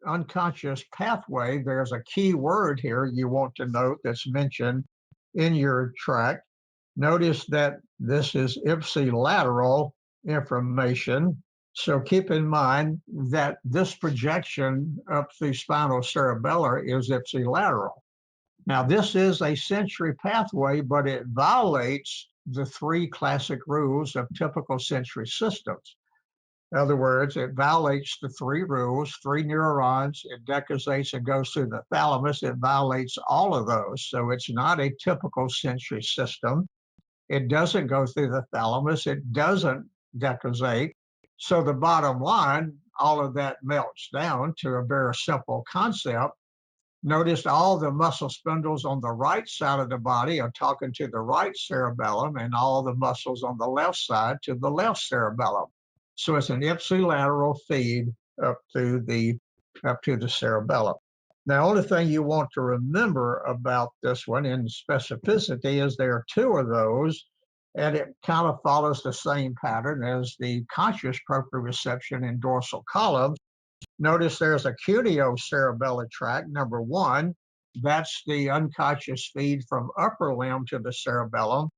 unconscious pathway, there's a key word here you want to note that's mentioned in your tract. Notice that this is ipsilateral information. So keep in mind that this projection up the spinal cerebellar is ipsilateral. Now, this is a sensory pathway, but it violates the three classic rules of typical sensory systems. In other words, it violates the three rules, three neurons, it decussates and goes through the thalamus. It violates all of those. So it's not a typical sensory system. It doesn't go through the thalamus. It doesn't decussate. So the bottom line, all of that melts down to a very simple concept. Notice all the muscle spindles on the right side of the body are talking to the right cerebellum, and all the muscles on the left side to the left cerebellum. So it's an ipsilateral feed up to the cerebellum. The only thing you want to remember about this one in specificity is there are two of those, and it kind of follows the same pattern as the conscious proprioception in dorsal columns. Notice there's a cuneo-cerebellar tract, number one. That's the unconscious feed from upper limb to the cerebellum.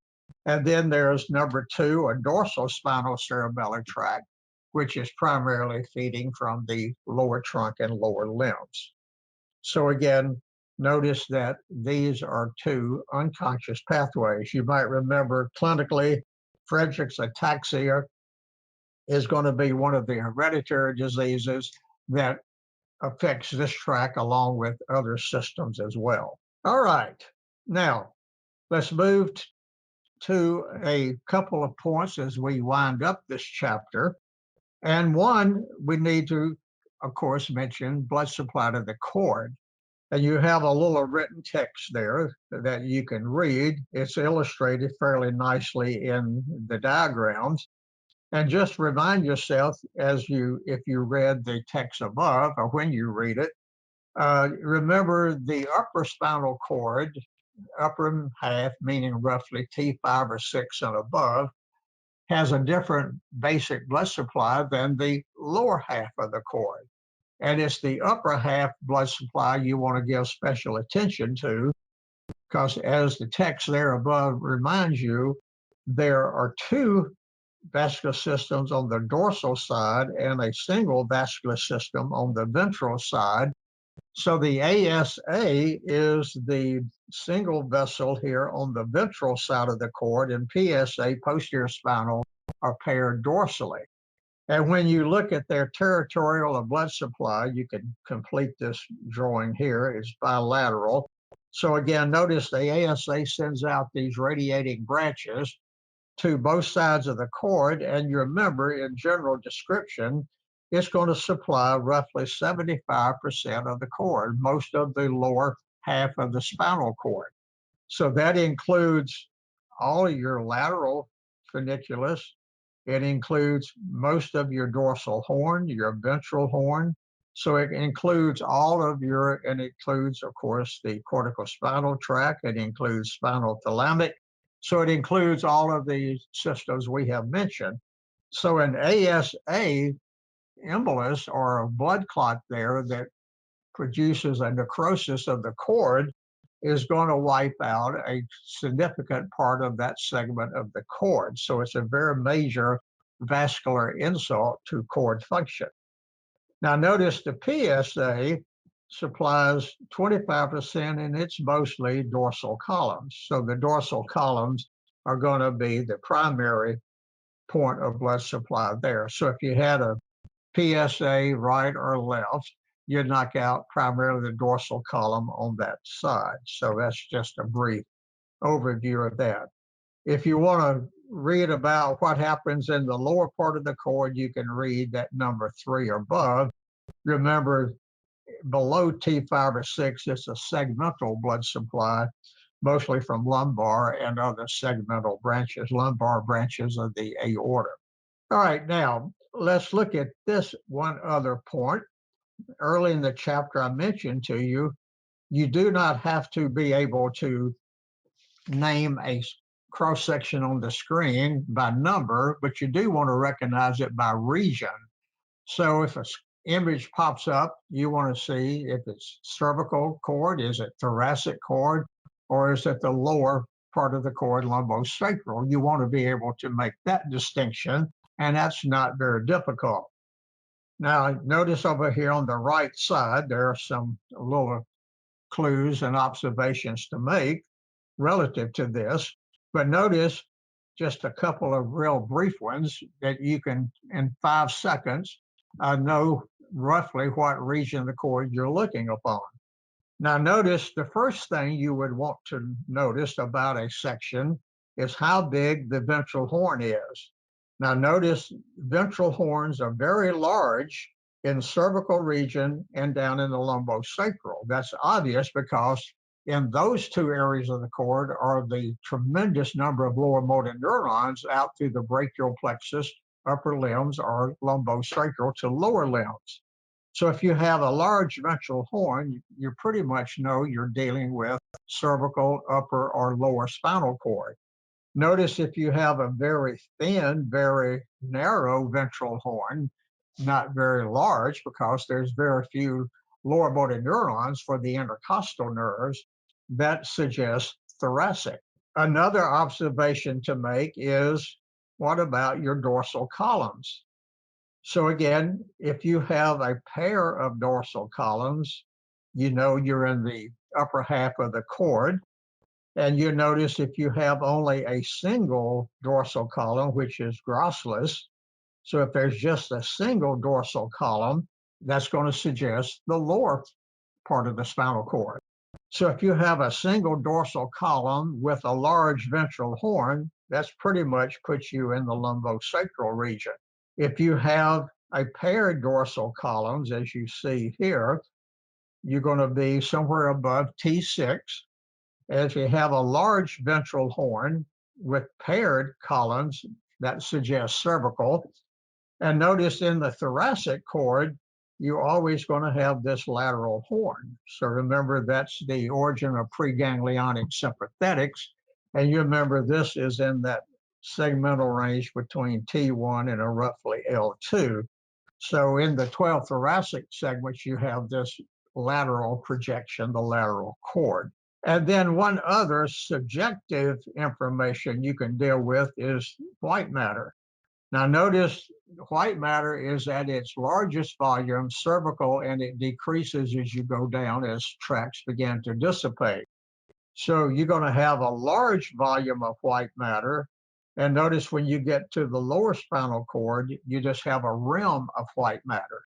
And then there's number two, a dorsal spinal cerebellar tract, which is primarily feeding from the lower trunk and lower limbs. So again, notice that these are two unconscious pathways. You might remember clinically, Friedreich's ataxia is going to be one of the hereditary diseases that affects this tract along with other systems as well. All right, now let's move to a couple of points as we wind up this chapter. And one, we need to, of course, mention blood supply to the cord. And you have a little written text there that you can read. It's illustrated fairly nicely in the diagrams. And just remind yourself if you read the text above or when you read it, remember the upper spinal cord, upper half, meaning roughly T5 or 6 and above, has a different basic blood supply than the lower half of the cord. And it's the upper half blood supply you want to give special attention to, because as the text there above reminds you, there are two vascular systems on the dorsal side and a single vascular system on the ventral side. So the ASA is the single vessel here on the ventral side of the cord, and PSA, posterior spinal, are paired dorsally. And when you look at their territorial or blood supply, you can complete this drawing here. It's bilateral. So again, notice the ASA sends out these radiating branches to both sides of the cord, and you remember in general description, it's going to supply roughly 75% of the cord, most of the lower half of the spinal cord. So that includes all of your lateral funiculus. It includes most of your dorsal horn, your ventral horn. So it includes and it includes, of course, the corticospinal tract. It includes spinal thalamic. So it includes all of the systems we have mentioned. So an ASA embolus, or a blood clot there that produces a necrosis of the cord, is going to wipe out a significant part of that segment of the cord. So it's a very major vascular insult to cord function. Now notice the PSA supplies 25%, and it's mostly dorsal columns. So the dorsal columns are going to be the primary point of blood supply there. So if you had a PSA right or left, you'd knock out primarily the dorsal column on that side. So that's just a brief overview of that. If you want to read about what happens in the lower part of the cord, you can read that number 3 or above. Remember, below T5 or 6, it's a segmental blood supply, mostly from lumbar and other segmental branches, lumbar branches of the aorta. All right, now let's look at this one other point. Early in the chapter, I mentioned to you, you do not have to be able to name a cross-section on the screen by number, but you do want to recognize it by region. So if an image pops up, you want to see if it's cervical cord, is it thoracic cord, or is it the lower part of the cord, lumbosacral? You want to be able to make that distinction, and that's not very difficult. Now, notice over here on the right side, there are some little clues and observations to make relative to this. But notice just a couple of real brief ones that you can, in 5 seconds, know roughly what region of the cord you're looking upon. Now, notice the first thing you would want to notice about a section is how big the ventral horn is. Now, notice ventral horns are very large in the cervical region and down in the lumbosacral. That's obvious because in those two areas of the cord are the tremendous number of lower motor neurons out through the brachial plexus, upper limbs, or lumbosacral to lower limbs. So if you have a large ventral horn, you pretty much know you're dealing with cervical, upper, or lower spinal cord. Notice if you have a very thin, very narrow ventral horn, not very large because there's very few lower motor neurons for the intercostal nerves, that suggests thoracic. Another observation to make is, what about your dorsal columns? So again, if you have a pair of dorsal columns, you know you're in the upper half of the cord. And you notice if you have only a single dorsal column, which is grossless, so if there's just a single dorsal column, that's going to suggest the lower part of the spinal cord. So if you have a single dorsal column with a large ventral horn, that's pretty much puts you in the lumbosacral region. If you have a pair of dorsal columns, as you see here, you're going to be somewhere above T6. If you have a large ventral horn with paired columns, that suggests cervical. And notice in the thoracic cord, you're always going to have this lateral horn. So remember, that's the origin of preganglionic sympathetics. And you remember this is in that segmental range between T1 and a roughly L2. So in the 12 thoracic segments, you have this lateral projection, the lateral cord. And then one other subjective information you can deal with is white matter. Now notice white matter is at its largest volume, cervical, and it decreases as you go down as tracts begin to dissipate. So you're going to have a large volume of white matter. And notice when you get to the lower spinal cord, you just have a rim of white matter.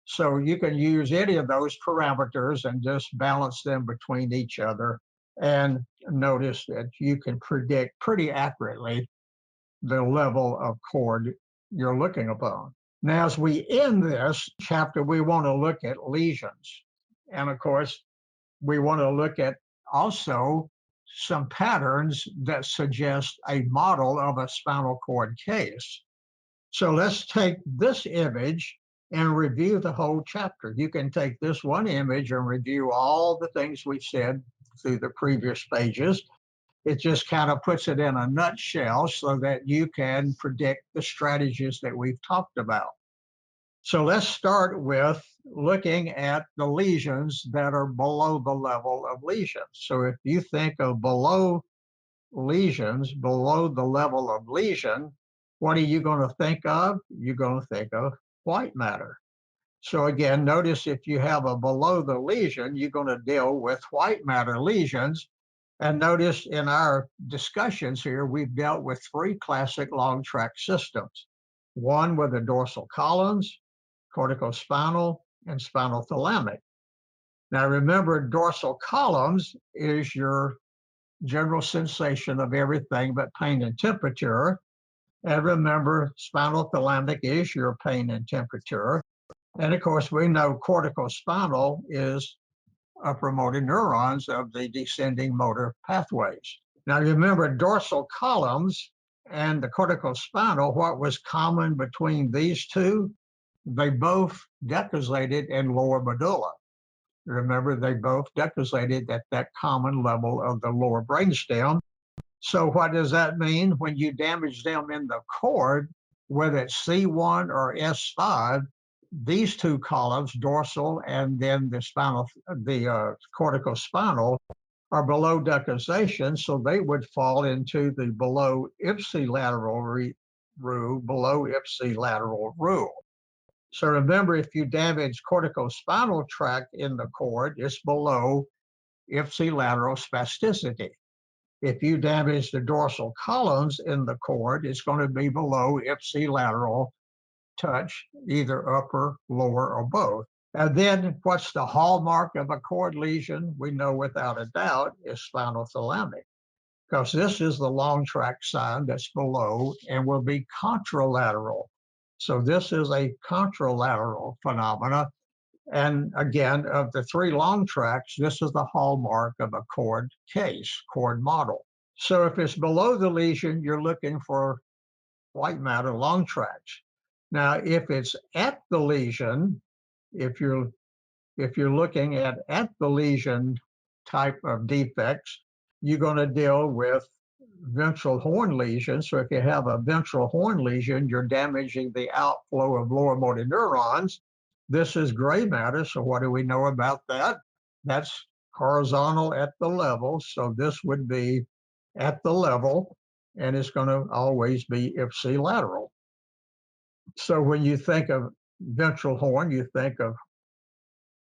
So you can use any of those parameters and just balance them between each other. And notice that you can predict pretty accurately the level of cord you're looking upon. Now, as we end this chapter, we want to look at lesions. And of course, we want to look at also some patterns that suggest a model of a spinal cord case. So let's take this image and review the whole chapter. You can take this one image and review all the things we've said through the previous pages. It just kind of puts it in a nutshell so that you can predict the strategies that we've talked about. So let's start with looking at the lesions that are below the level of lesions. So if you think of below lesions, below the level of lesion, what are you going to think of? You're going to think of white matter. So again, notice if you have a below the lesion, you're going to deal with white matter lesions. And notice in our discussions here, we've dealt with 3 classic long tract systems. One with the dorsal columns, corticospinal, and spinal thalamic. Now remember, dorsal columns is your general sensation of everything but pain and temperature. And remember, spinal thalamic is your pain and temperature. And of course, we know corticospinal is upper motor neurons of the descending motor pathways. Now remember, dorsal columns and the corticospinal, what was common between these two? They both decussated in lower medulla. Remember, they both decussated at that common level of the lower brainstem. So what does that mean? When you damage them in the cord, whether it's C1 or S5, these two columns, dorsal and then the corticospinal, are below decussation, so they would fall into the below ipsilateral rule. So remember, if you damage corticospinal tract in the cord, it's below ipsilateral spasticity. If you damage the dorsal columns in the cord, it's going to be below ipsilateral touch, either upper, lower, or both. And then what's the hallmark of a cord lesion? We know without a doubt is spinothalamic, because this is the long tract sign that's below and will be contralateral. So this is a contralateral phenomena. And again, of the three long tracts, this is the hallmark of a cord case, cord model. So if it's below the lesion, you're looking for white matter long tracts. Now, if it's at the lesion, if you're looking at the lesion type of defects, you're going to deal with ventral horn lesions. So if you have a ventral horn lesion, you're damaging the outflow of lower motor neurons. This is gray matter. So what do we know about that? That's horizontal at the level. So this would be at the level, and it's going to always be ipsilateral. So when you think of ventral horn, you think of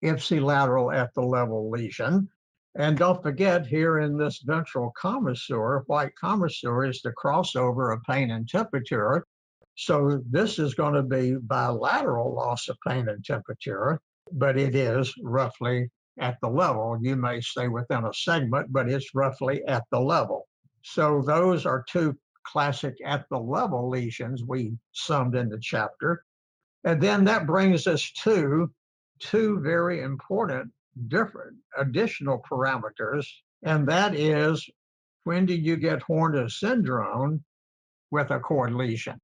ipsilateral at the level lesion. And don't forget, here in this ventral commissure, white commissure is the crossover of pain and temperature. So this is going to be bilateral loss of pain and temperature, but it is roughly at the level. You may stay within a segment, but it's roughly at the level. So those are two classic at the level lesions we summed in the chapter. And then that brings us to two very important different additional parameters, and that is, when do you get Horner's syndrome with a cord lesion?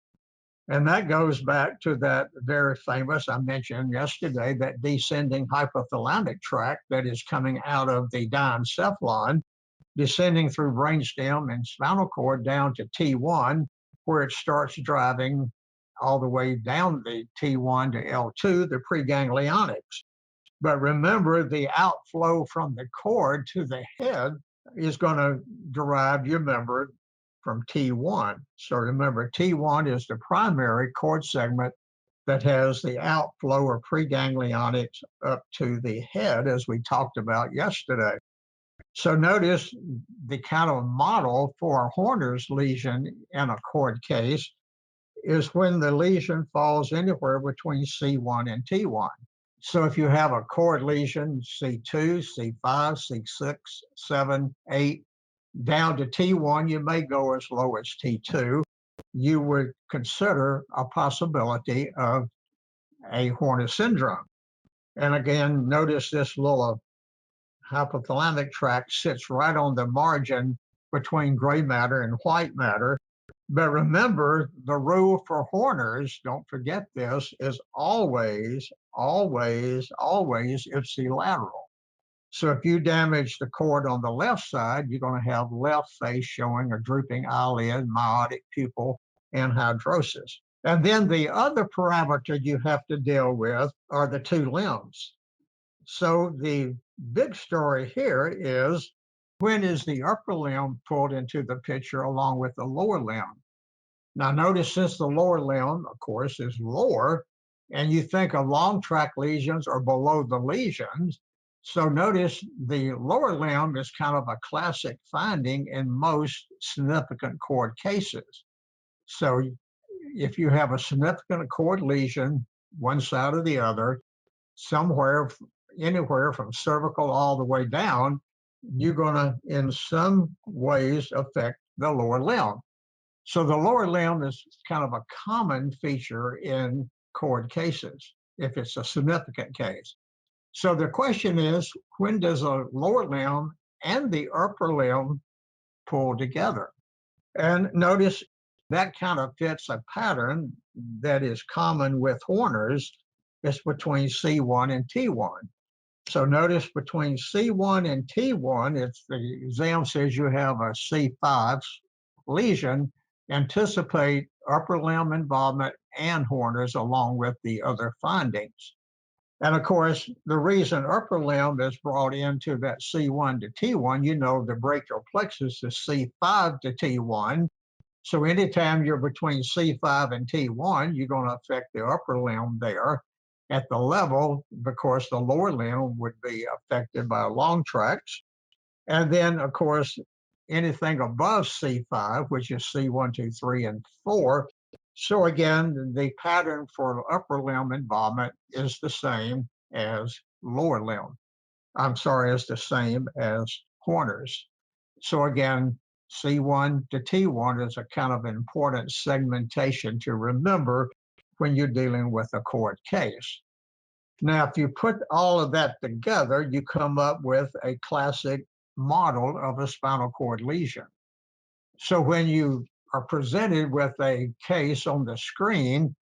And that goes back to that very famous, I mentioned yesterday, that descending hypothalamic tract that is coming out of the diencephalon, descending through brainstem and spinal cord down to T1, where it starts driving all the way down the T1 to L2, the preganglionics. But remember, the outflow from the cord to the head is going to derive, you remember, from T1. So remember, T1 is the primary cord segment that has the outflow of preganglionics up to the head, as we talked about yesterday. So notice the kind of model for a Horner's lesion in a cord case is when the lesion falls anywhere between C1 and T1. So if you have a cord lesion, C2, C5, C6, 7, 8, down to T1, you may go as low as T2. You would consider a possibility of a Horner syndrome. And again, notice this little hypothalamic tract sits right on the margin between gray matter and white matter. But remember, the rule for Horner's, don't forget this, is always, always, always ipsilateral. So if you damage the cord on the left side, you're going to have left face showing a drooping eyelid, myotic pupil, anhidrosis. And then the other parameter you have to deal with are the two limbs. So the big story here is, when is the upper limb pulled into the picture along with the lower limb? Now notice, since the lower limb, of course, is lower, and you think of long tract lesions are below the lesions, so notice the lower limb is kind of a classic finding in most significant cord cases. So if you have a significant cord lesion, one side or the other, somewhere, anywhere from cervical all the way down, you're going to, in some ways, affect the lower limb. So the lower limb is kind of a common feature in cord cases, if it's a significant case. So the question is, when does a lower limb and the upper limb pull together? And notice that kind of fits a pattern that is common with Horner's. It's between C1 and T1. So notice between C1 and T1, if the exam says you have a C5 lesion, anticipate upper limb involvement and Horner's along with the other findings. And of course, the reason upper limb is brought into that C1 to T1, you know, the brachial plexus is C5 to T1. So anytime you're between C5 and T1, you're going to affect the upper limb there at the level, because the lower limb would be affected by long tracts. And then, of course, anything above C5, which is C1, 2, 3, and 4. So again, the pattern for upper limb involvement is the same as lower limb. I'm sorry, is the same as Horner's. So again, C1 to T1 is a kind of important segmentation to remember when you're dealing with a cord case. Now, if you put all of that together, you come up with a classic model of a spinal cord lesion. So when you are presented with a case on the screen,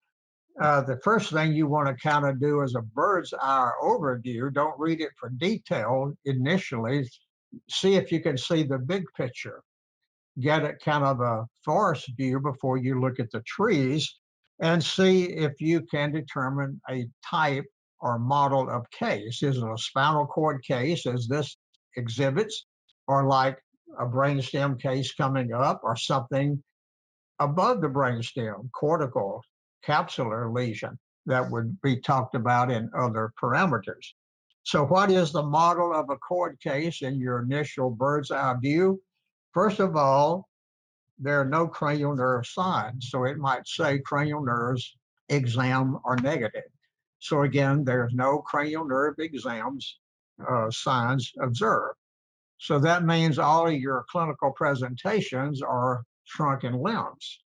the first thing you want to kind of do is a bird's eye overview. Don't read it for detail initially. See if you can see the big picture. Get it kind of a forest view before you look at the trees, and see if you can determine a type or model of case. Is it a spinal cord case, as this exhibits, or like a brainstem case coming up, or something above the brainstem, cortical, capsular lesion that would be talked about in other parameters. So what is the model of a cord case in your initial bird's eye view? First of all, there are no cranial nerve signs. So it might say cranial nerves exam are negative. So again, there's no cranial nerve exams signs observed. So that means all of your clinical presentations are trunk and limbs.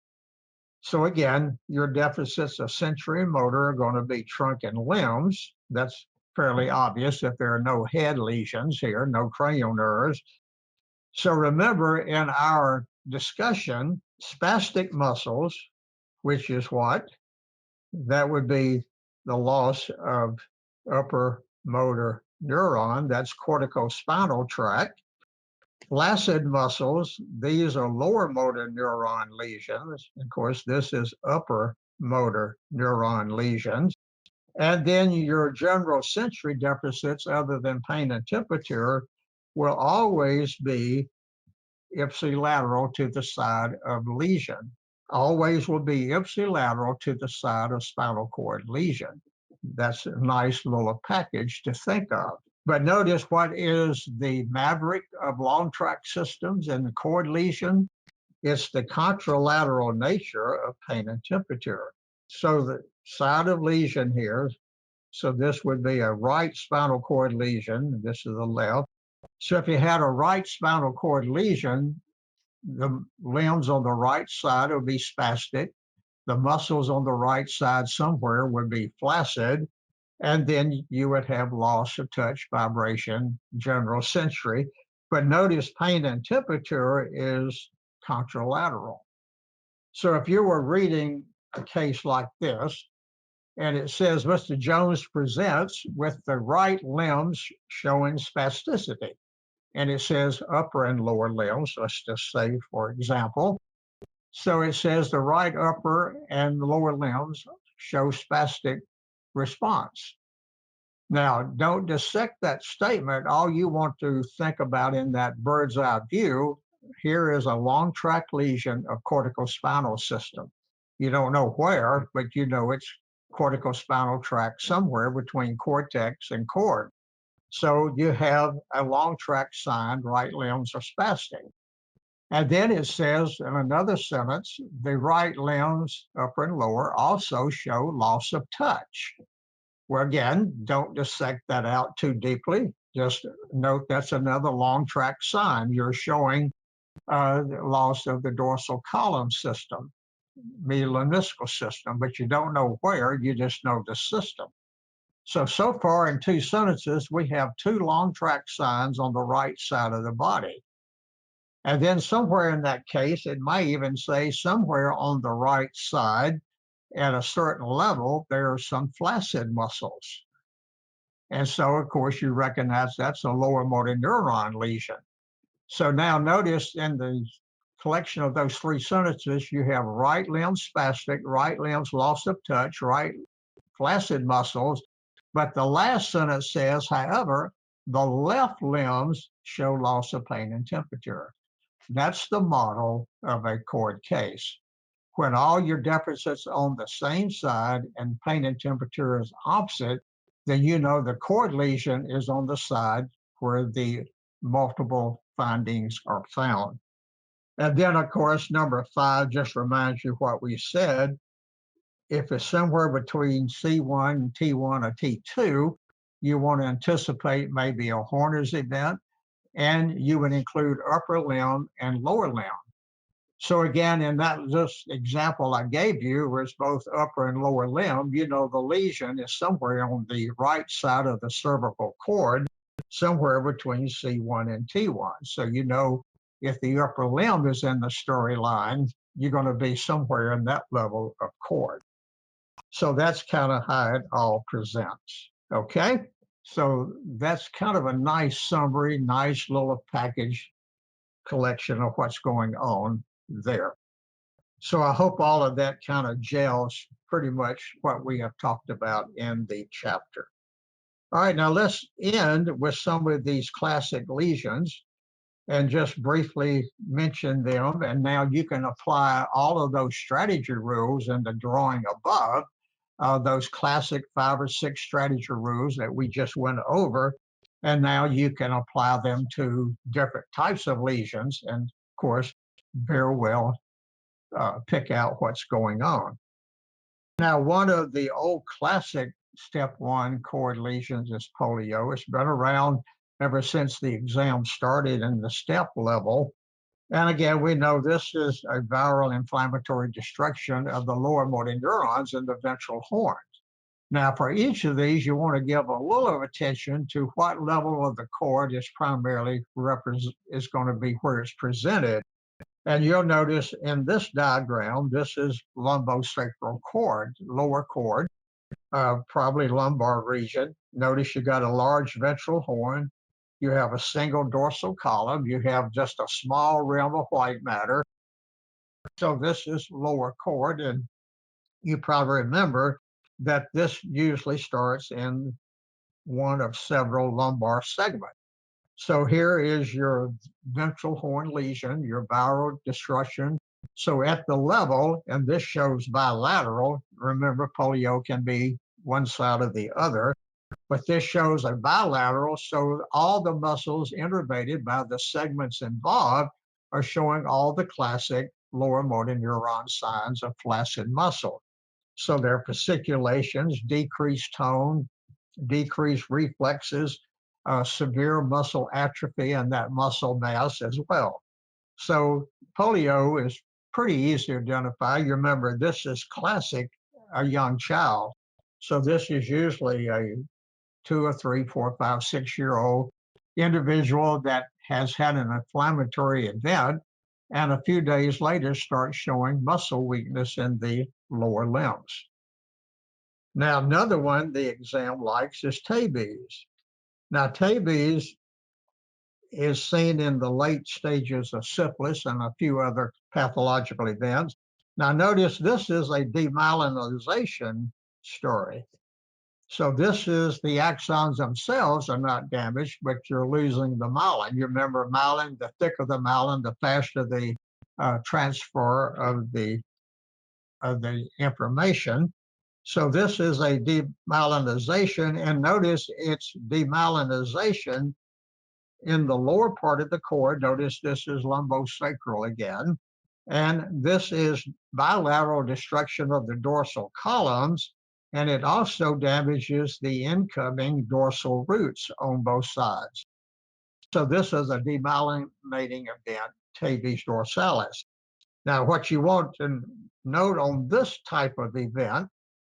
So again, your deficits of sensory and motor are going to be trunk and limbs. That's fairly obvious if there are no head lesions here, no cranial nerves. So remember, in our discussion, spastic muscles, which is what? That would be the loss of upper motor neuron, that's corticospinal tract. Flaccid muscles, these are lower motor neuron lesions. Of course, this is upper motor neuron lesions. And then your general sensory deficits, other than pain and temperature, will always be ipsilateral to the side of lesion. Always will be ipsilateral to the side of spinal cord lesion. That's a nice little package to think of. But notice, what is the maverick of long tract systems and the cord lesion? It's the contralateral nature of pain and temperature. So the side of lesion here, so this would be a right spinal cord lesion, this is the left. So if you had a right spinal cord lesion, the limbs on the right side would be spastic. The muscles on the right side somewhere would be flaccid. And then you would have loss of touch, vibration, general sensory. But notice pain and temperature is contralateral. So if you were reading a case like this, and it says Mr. Jones presents with the right limbs showing spasticity, and it says upper and lower limbs, let's just say, for example. So it says the right upper and lower limbs show spastic response. Now, don't dissect that statement. All you want to think about in that bird's eye view, here is a long tract lesion of corticospinal system. You don't know where, but you know it's corticospinal tract somewhere between cortex and cord. So you have a long tract sign, right limbs are spastic. And then it says in another sentence, the right limbs, upper and lower, also show loss of touch. Well, again, don't dissect that out too deeply. Just note that's another long tract sign. You're showing loss of the dorsal column system, medial meniscal system, but you don't know where, you just know the system. So far in two sentences, we have two long tract signs on the right side of the body. And then somewhere in that case, it might even say somewhere on the right side at a certain level, there are some flaccid muscles. And so, of course, you recognize that's a lower motor neuron lesion. So now notice in the collection of those three sentences, you have right limb spastic, right limbs loss of touch, right flaccid muscles. But the last sentence says, however, the left limbs show loss of pain and temperature. That's the model of a cord case. When all your deficits on the same side and pain and temperature is opposite, then you know the cord lesion is on the side where the multiple findings are found. And then, of course, number 5 just reminds you what we said. If it's somewhere between C1 and T1 or T2, you want to anticipate maybe a Horner's event, and you would include upper limb and lower limb. So again, in that just example I gave you, where it's both upper and lower limb, you know the lesion is somewhere on the right side of the cervical cord, somewhere between C1 and T1. So you know if the upper limb is in the storyline, you're going to be somewhere in that level of cord. So that's kind of how it all presents. Okay, so that's kind of a nice summary, nice little package collection of what's going on there. So I hope all of that kind of gels pretty much what we have talked about in the chapter. All right, now let's end with some of these classic lesions and just briefly mention them. And now you can apply all of those strategy rules in the drawing above, those classic 5 or 6 strategy rules that we just went over. And now you can apply them to different types of lesions and, of course, very well pick out what's going on. Now, one of the old classic step 1 cord lesions is polio. It's been around ever since the exam started in the step level. And again, we know this is a viral inflammatory destruction of the lower motor neurons in the ventral horn. Now, for each of these, you want to give a little attention to what level of the cord is primarily is going to be where it's presented. And you'll notice in this diagram, this is lumbosacral cord, lower cord, probably lumbar region. Notice you got a large ventral horn. You have a single dorsal column. You have just a small rim of white matter. So this is lower cord. And you probably remember that this usually starts in one of several lumbar segments. So here is your ventral horn lesion, your viral destruction. So at the level, and this shows bilateral, remember polio can be one side or the other, but this shows a bilateral, so all the muscles innervated by the segments involved are showing all the classic lower motor neuron signs of flaccid muscle. So there are fasciculations, decreased tone, decreased reflexes, severe muscle atrophy, and that muscle mass as well. So polio is pretty easy to identify. You remember, this is classic a young child. So this is usually a 2 or 3, 4, 5, 6-year-old individual that has had an inflammatory event, and a few days later starts showing muscle weakness in the lower limbs. Now, another one the exam likes is Tabes. Now, Tabes is seen in the late stages of syphilis and a few other pathological events. Now, notice this is a demyelinization story. So this is the axons themselves are not damaged, but you're losing the myelin. You remember myelin, the thicker the myelin, the faster the transfer of the information. So this is a demyelinization, and notice it's demyelinization in the lower part of the cord. Notice this is lumbosacral again, and this is bilateral destruction of the dorsal columns, and it also damages the incoming dorsal roots on both sides. So this is a demyelinating event, Tabes dorsalis. Now, what you want to note on this type of event,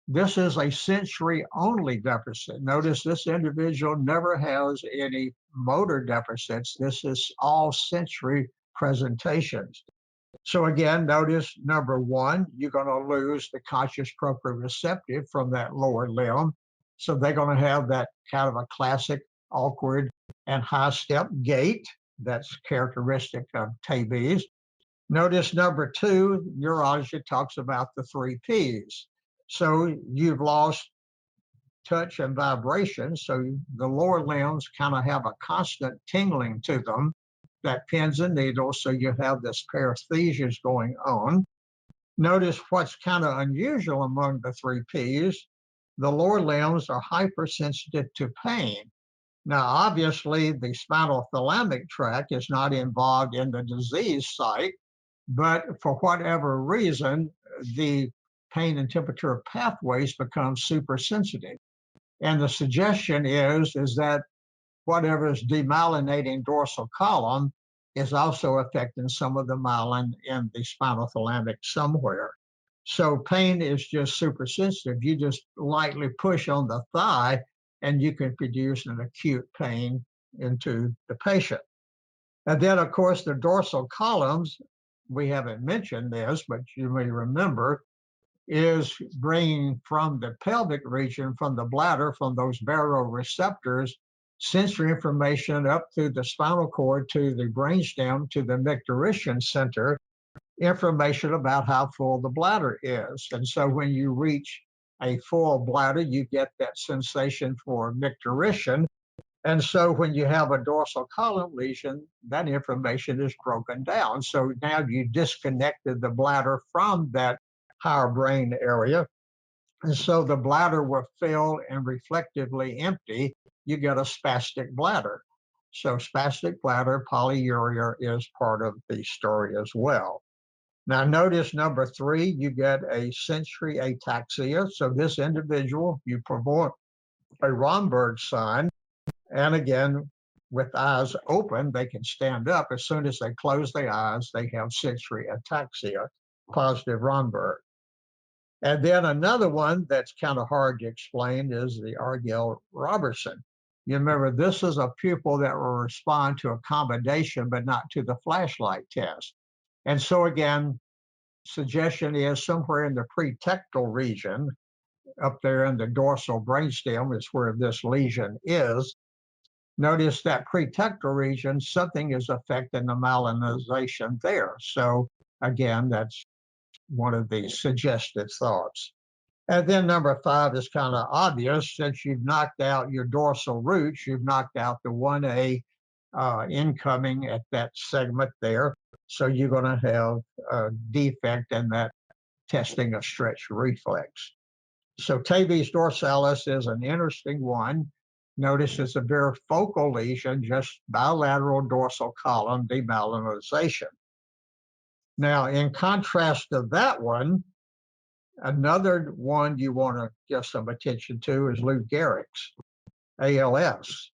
this is a sensory-only deficit. Notice this individual never has any motor deficits. This is all sensory presentations. So again, notice number 1, you're going to lose the conscious proprioceptive from that lower limb. So they're going to have that kind of a classic awkward and high step gait that's characteristic of Tabes. Notice number 2, neurology talks about the 3 Ps. So you've lost touch and vibration. So the lower limbs kind of have a constant tingling to them, that pins and needles. So you have this paresthesia going on. Notice what's kind of unusual among the 3 Ps. The lower limbs are hypersensitive to pain. Now, obviously, the spinal thalamic tract is not involved in the disease site, but for whatever reason, the pain and temperature pathways become super sensitive. And the suggestion is that whatever is demyelinating dorsal column is also affecting some of the myelin in the spinal thalamic somewhere. So pain is just super sensitive. You just lightly push on the thigh and you can produce an acute pain into the patient. And then, of course, the dorsal columns, we haven't mentioned this, but you may remember, is bringing from the pelvic region, from the bladder, from those baroreceptors, sensory information up through the spinal cord to the brainstem to the micturition center, information about how full the bladder is. And so when you reach a full bladder, you get that sensation for micturition. And so when you have a dorsal column lesion, that information is broken down. So now you disconnected the bladder from that higher brain area. And so the bladder will fill and reflectively empty. You get a spastic bladder. So spastic bladder polyuria is part of the story as well. Now notice number 3, you get a sensory ataxia. So this individual, you perform a Romberg sign. And again, with eyes open, they can stand up. As soon as they close their eyes, they have sensory ataxia, positive Romberg. And then another one that's kind of hard to explain is the Argyll-Robertson. You remember, this is a pupil that will respond to accommodation, but not to the flashlight test. And so again, suggestion is somewhere in the pretectal region, up there in the dorsal brainstem is where this lesion is. Notice that pretectal region, something is affecting the myelinization there. So again, that's one of the suggested thoughts. And then number 5 is kind of obvious. Since you've knocked out your dorsal roots, you've knocked out the 1A incoming at that segment there. So you're going to have a defect in that testing of stretch reflex. So Tabes dorsalis is an interesting one. Notice it's a very focal lesion, just bilateral dorsal column demyelinization. Now, in contrast to that one, another one you want to give some attention to is Lou Gehrig's, ALS.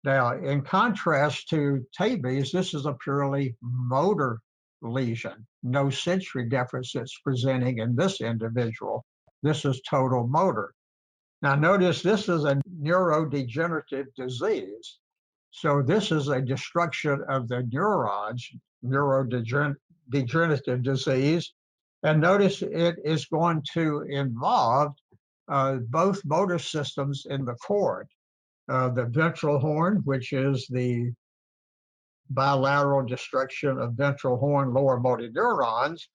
Now, in contrast to Tabes, this is a purely motor lesion. No sensory deficits presenting in this individual. This is total motor. Now, notice this is a neurodegenerative disease. So this is a destruction of the neurons, neurodegenerative disease. And notice it is going to involve both motor systems in the cord. The ventral horn, which is the bilateral destruction of ventral horn lower motor neurons,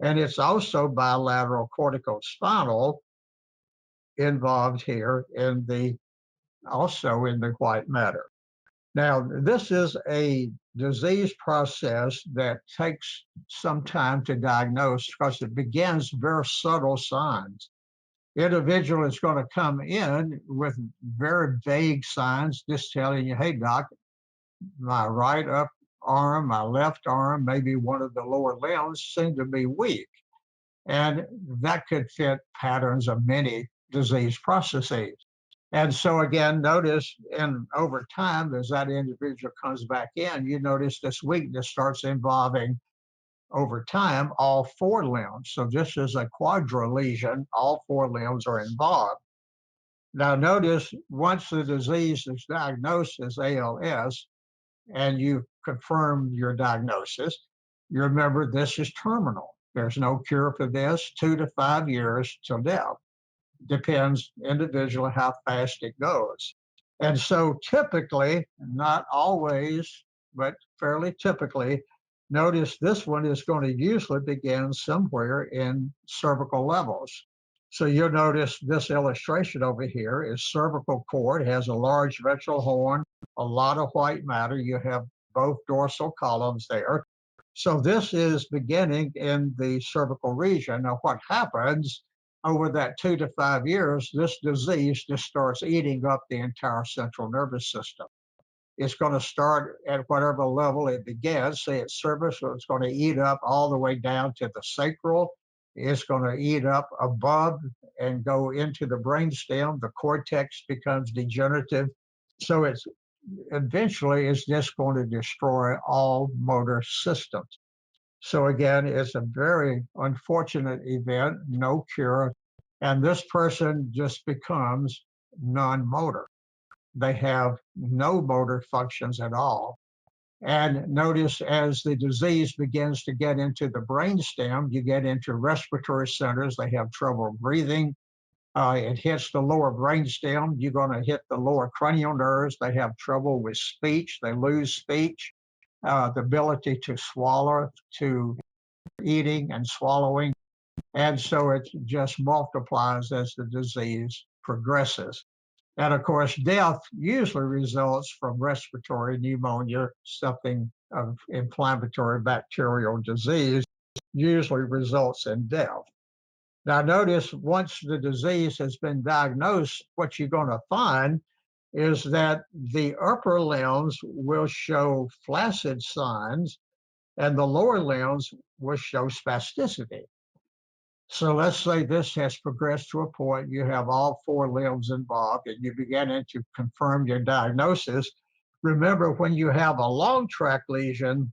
and it's also bilateral corticospinal involved here in the also in the white matter. Now, this is a disease process that takes some time to diagnose because it begins very subtle signs. Individual is going to come in with very vague signs, just telling you, hey, doc, my right up arm, my left arm, maybe one of the lower limbs seem to be weak. And that could fit patterns of many disease processes. And so again, notice, and over time, as that individual comes back in, you notice this weakness starts involving, over time, all 4 limbs. So this is a quadra lesion, all 4 limbs are involved. Now notice, once the disease is diagnosed as ALS, and you confirm your diagnosis, you remember this is terminal. There's no cure for this, 2 to 5 years till death. Depends individually how fast it goes. And so typically, not always, but fairly typically, Notice this one is going to usually begin somewhere in cervical levels. So you'll notice this illustration over here is cervical cord. It has a large ventral horn, a lot of white matter. You have both dorsal columns there. So this is beginning in the cervical region. Now what happens over that 2 to 5 years, this disease just starts eating up the entire central nervous system. It's going to start at whatever level it begins, say at cervix, so it's going to eat up all the way down to the sacral. It's going to eat up above and go into the brainstem. The cortex becomes degenerative. So it's eventually it's just going to destroy all motor systems. So again, it's a very unfortunate event, no cure. And this person just becomes non-motor. They have no motor functions at all. And notice as the disease begins to get into the brainstem, you get into respiratory centers. They have trouble breathing. It hits the lower brainstem. You're going to hit the lower cranial nerves. They have trouble with speech. They lose speech, the ability to swallow, to eating and swallowing. And so it just multiplies as the disease progresses. And of course, death usually results from respiratory pneumonia, something of inflammatory bacterial disease, usually results in death. Now, notice once the disease has been diagnosed, what you're going to find is that the upper limbs will show flaccid signs and the lower limbs will show spasticity. So let's say this has progressed to a point you have all 4 limbs involved and you're beginning to confirm your diagnosis. Remember, when you have a long tract lesion,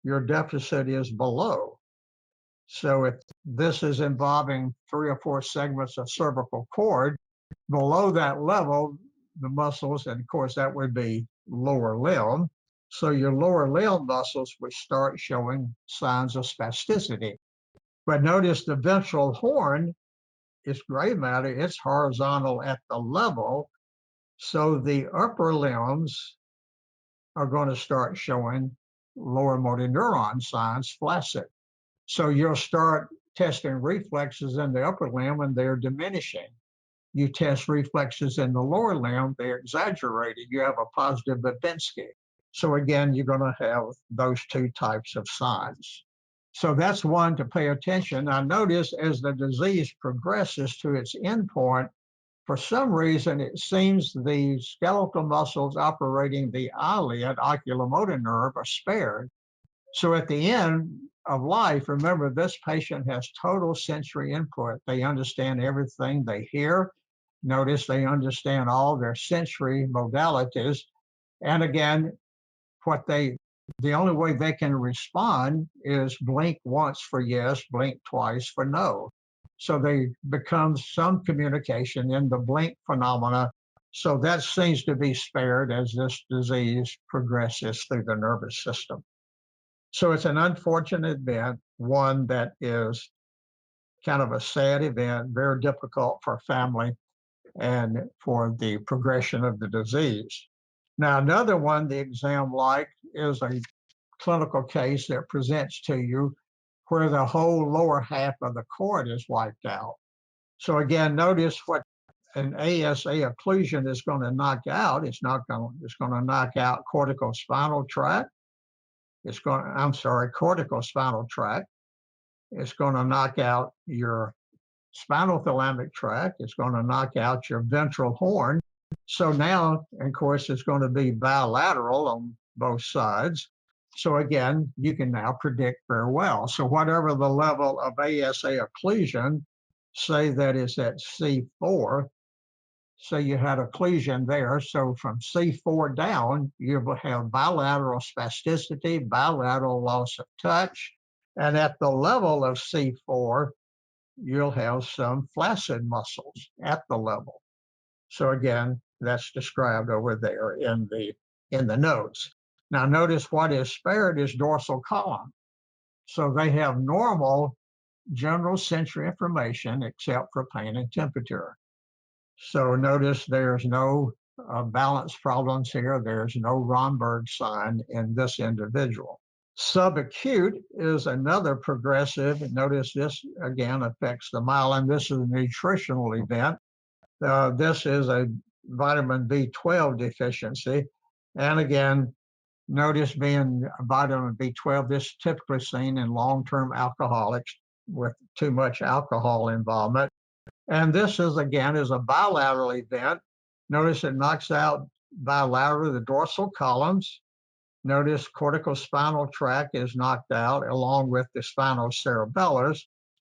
your deficit is below. So if this is involving 3 or 4 segments of cervical cord, below that level, the muscles, and of course that would be lower limb. So your lower limb muscles would start showing signs of spasticity. But notice the ventral horn is gray matter, it's horizontal at the level. So the upper limbs are going to start showing lower motor neuron signs, flaccid. So you'll start testing reflexes in the upper limb and they're diminishing. You test reflexes in the lower limb, they're exaggerated. You have a positive Babinski. So again, you're going to have those 2 types of signs. So that's one to pay attention. Now notice as the disease progresses to its endpoint, for some reason, it seems the skeletal muscles operating the eyelid, oculomotor nerve, are spared. So at the end of life, remember, this patient has total sensory input. They understand everything they hear. Notice they understand all their sensory modalities. And again, the only way they can respond is blink once for yes, blink twice for no. So they become some communication in the blink phenomena. So that seems to be spared as this disease progresses through the nervous system. So it's an unfortunate event, one that is kind of a sad event, very difficult for family and for the progression of the disease. Now, another one the exam like is a clinical case that presents to you where the whole lower half of the cord is wiped out. So again, notice what an ASA occlusion is going to knock out. It's going to knock out corticospinal tract. Cortical spinal tract. It's going to knock out your spinal thalamic tract. It's going to knock out your ventral horn. So now, of course, it's going to be bilateral on both sides. So again, you can now predict very well. So whatever the level of ASA occlusion, say that is at C4, so you had occlusion there. So from C4 down, you will have bilateral spasticity, bilateral loss of touch. And at the level of C4, you'll have some flaccid muscles at the level. So again, that's described over there in the notes. Now notice what is spared is dorsal column. So they have normal general sensory information except for pain and temperature. So notice there's no balance problems here. There's no Romberg sign in this individual. Subacute is another progressive. Notice this again affects the myelin. This is a nutritional event. This is a vitamin B12 deficiency. And again, notice being vitamin B12, this is typically seen in long-term alcoholics with too much alcohol involvement. And this is, again, is a bilateral event. Notice it knocks out bilaterally the dorsal columns. Notice corticospinal tract is knocked out along with the spinocerebellus.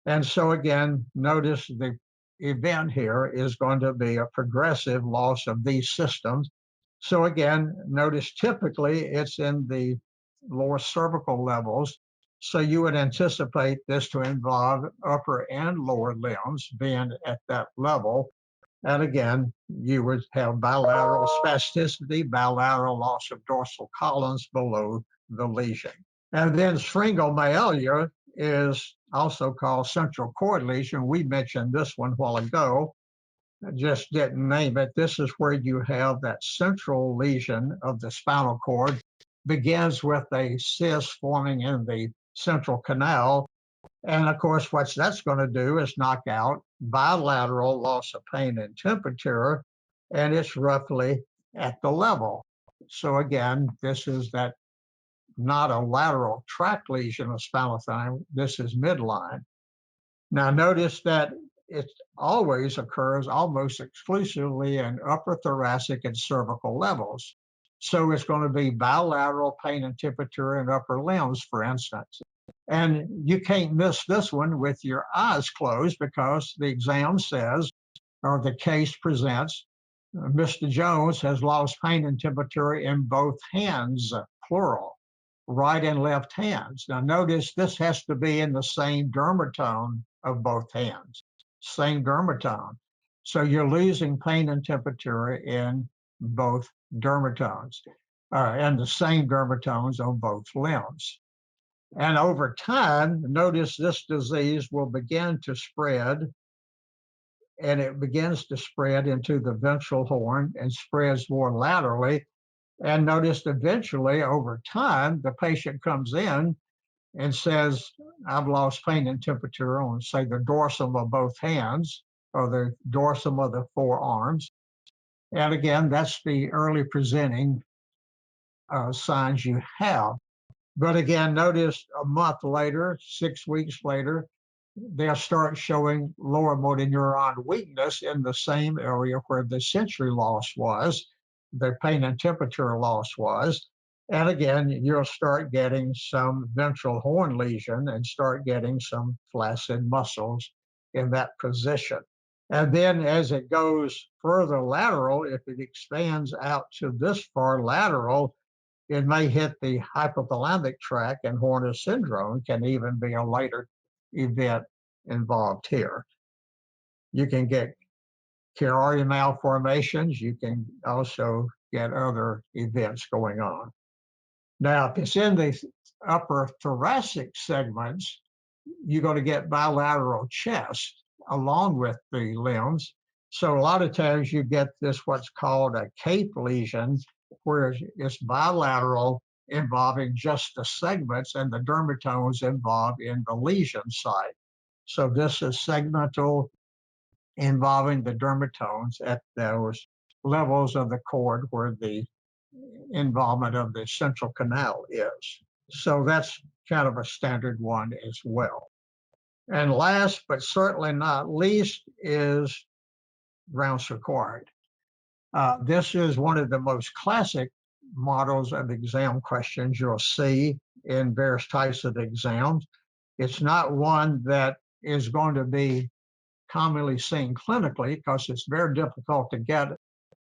And so again, notice the event here is going to be a progressive loss of these systems. So again, notice typically it's in the lower cervical levels. So you would anticipate this to involve upper and lower limbs being at that level. And again, you would have bilateral spasticity, bilateral loss of dorsal columns below the lesion. And then syringomyelia is also called central cord lesion. We mentioned this one a while ago. I just didn't name it. This is where you have that central lesion of the spinal cord. Begins with a cyst forming in the central canal. And of course, what that's going to do is knock out bilateral loss of pain and temperature, and it's roughly at the level. So again, this is that not a lateral tract lesion of spinal thigh. This is midline. Now notice that it always occurs almost exclusively in upper thoracic and cervical levels. So it's going to be bilateral pain and temperature in upper limbs, for instance. And you can't miss this one with your eyes closed because the exam says, or the case presents, Mr. Jones has lost pain and temperature in both hands, plural, right and left hands. Now notice this has to be in the same dermatome of both hands, same dermatome. So you're losing pain and temperature in both dermatomes, and the same dermatomes on both limbs. And over time, notice this disease will begin to spread, and it begins to spread into the ventral horn and spreads more laterally. And notice eventually over time, the patient comes in and says, I've lost pain and temperature on, say, the dorsum of both hands or the dorsum of the forearms. And again, that's the early presenting signs you have. But again, notice a month later, 6 weeks later, they'll start showing lower motor neuron weakness in the same area where the sensory loss was, the pain and temperature loss was. And again, you'll start getting some ventral horn lesion and start getting some flaccid muscles in that position. And then as it goes further lateral, if it expands out to this far lateral, it may hit the hypothalamic tract, and Horner syndrome can even be a later event involved here. You can get Chiari malformations. You can also get other events going on. Now, if it's in the upper thoracic segments, you're going to get bilateral chest along with the limbs. So a lot of times you get this what's called a cape lesion, where it's bilateral involving just the segments and the dermatomes involved in the lesion site. So this is segmental involving the dermatomes at those levels of the cord where the involvement of the central canal is. So that's kind of a standard one as well. And last, but certainly not least, is Brown-Séquard. This is one of the most classic models of exam questions you'll see in various types of exams. It's not one that is going to be commonly seen clinically because it's very difficult to get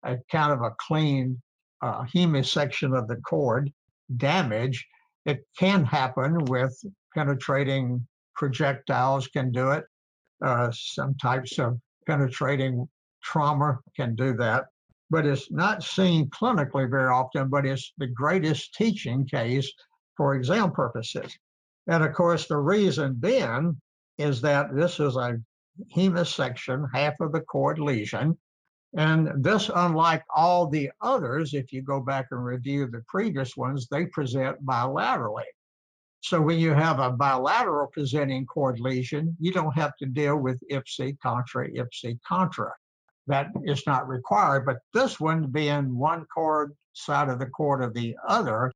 a kind of a clean hemisection of the cord damage. It can happen with penetrating projectiles can do it. Some types of penetrating trauma can do that, but it's not seen clinically very often, but it's the greatest teaching case for exam purposes. And of course, the reason being is that this is a hemisection, half of the cord lesion. And this, unlike all the others, if you go back and review the previous ones, they present bilaterally. So when you have a bilateral presenting chord lesion, you don't have to deal with ipsi, contra. That is not required, but this one being one chord side of the chord of the other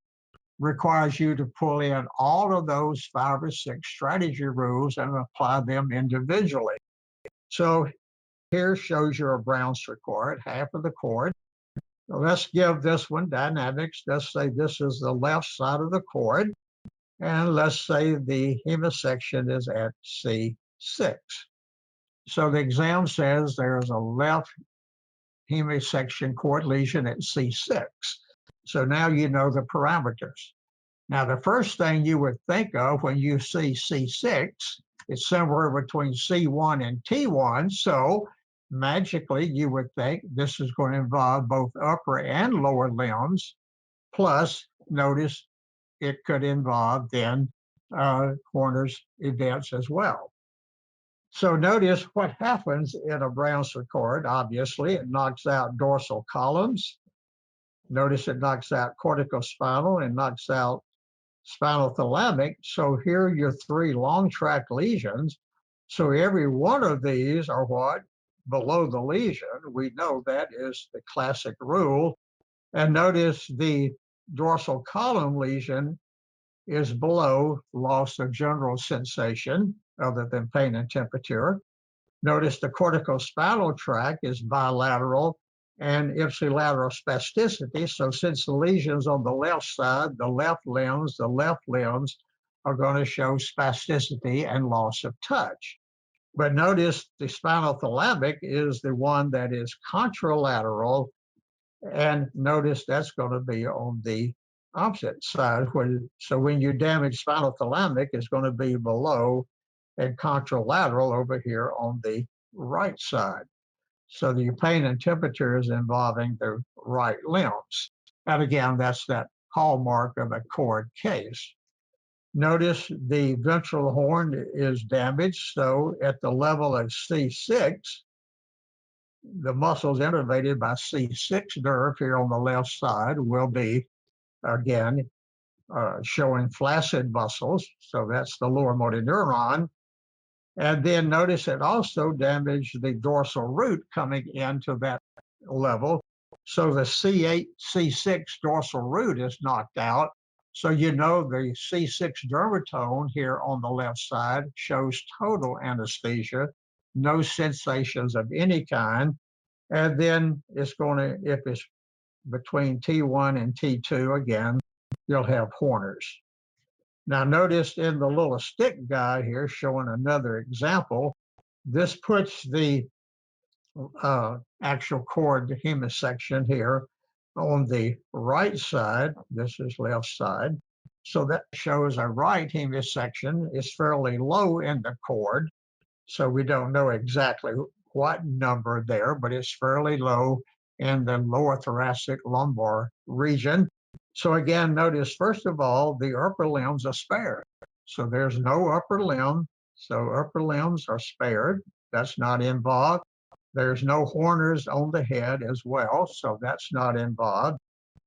requires you to pull in all of those 5 or 6 strategy rules and apply them individually. So here shows you a Brownsford chord, half of the chord. Let's give this one dynamics. Let's say this is the left side of the chord. And let's say the hemisection is at C6. So the exam says there's a left hemisection chord lesion at C6. So now you know the parameters. Now, the first thing you would think of when you see C6 is somewhere between C1 and T1. So magically, you would think this is going to involve both upper and lower limbs. Plus, notice it could involve then Horner's events as well. So notice what happens in a Brownsford chord. Obviously, it knocks out dorsal columns. Notice it knocks out corticospinal and knocks out spinal thalamic. So here are your 3 long tract lesions. So every one of these are what? Below the lesion. We know that is the classic rule. And notice the dorsal column lesion is below loss of general sensation other than pain and temperature. Notice the corticospinal tract is bilateral and ipsilateral spasticity. So since the lesion's on the left side, the left limbs are going to show spasticity and loss of touch. But notice the spinal thalamic is the one that is contralateral, and notice that's going to be on the opposite side. So when you damage spinal thalamic, it's going to be below and contralateral over here on the right side. So the pain and temperature is involving the right limbs. And again, that's that hallmark of a chord case. Notice the ventral horn is damaged. So at the level of C6, the muscles innervated by C6 nerve here on the left side will be, again, showing flaccid muscles. So that's the lower motor neuron. And then notice it also damaged the dorsal root coming into that level. So the C8, C6 dorsal root is knocked out. So you know the C6 dermatome here on the left side shows total anesthesia, no sensations of any kind. And then it's going to, if it's between T1 and T2, again, you'll have Horner's. Now notice in the little stick guy here showing another example, this puts the actual chord hemisection here on the right side. This is left side. So that shows a right hemisection is fairly low in the chord. So we don't know exactly what number there, but it's fairly low in the lower thoracic lumbar region. So again, notice, first of all, the upper limbs are spared. So there's no upper limb. So upper limbs are spared. That's not involved. There's no Horner's on the head as well. So that's not involved.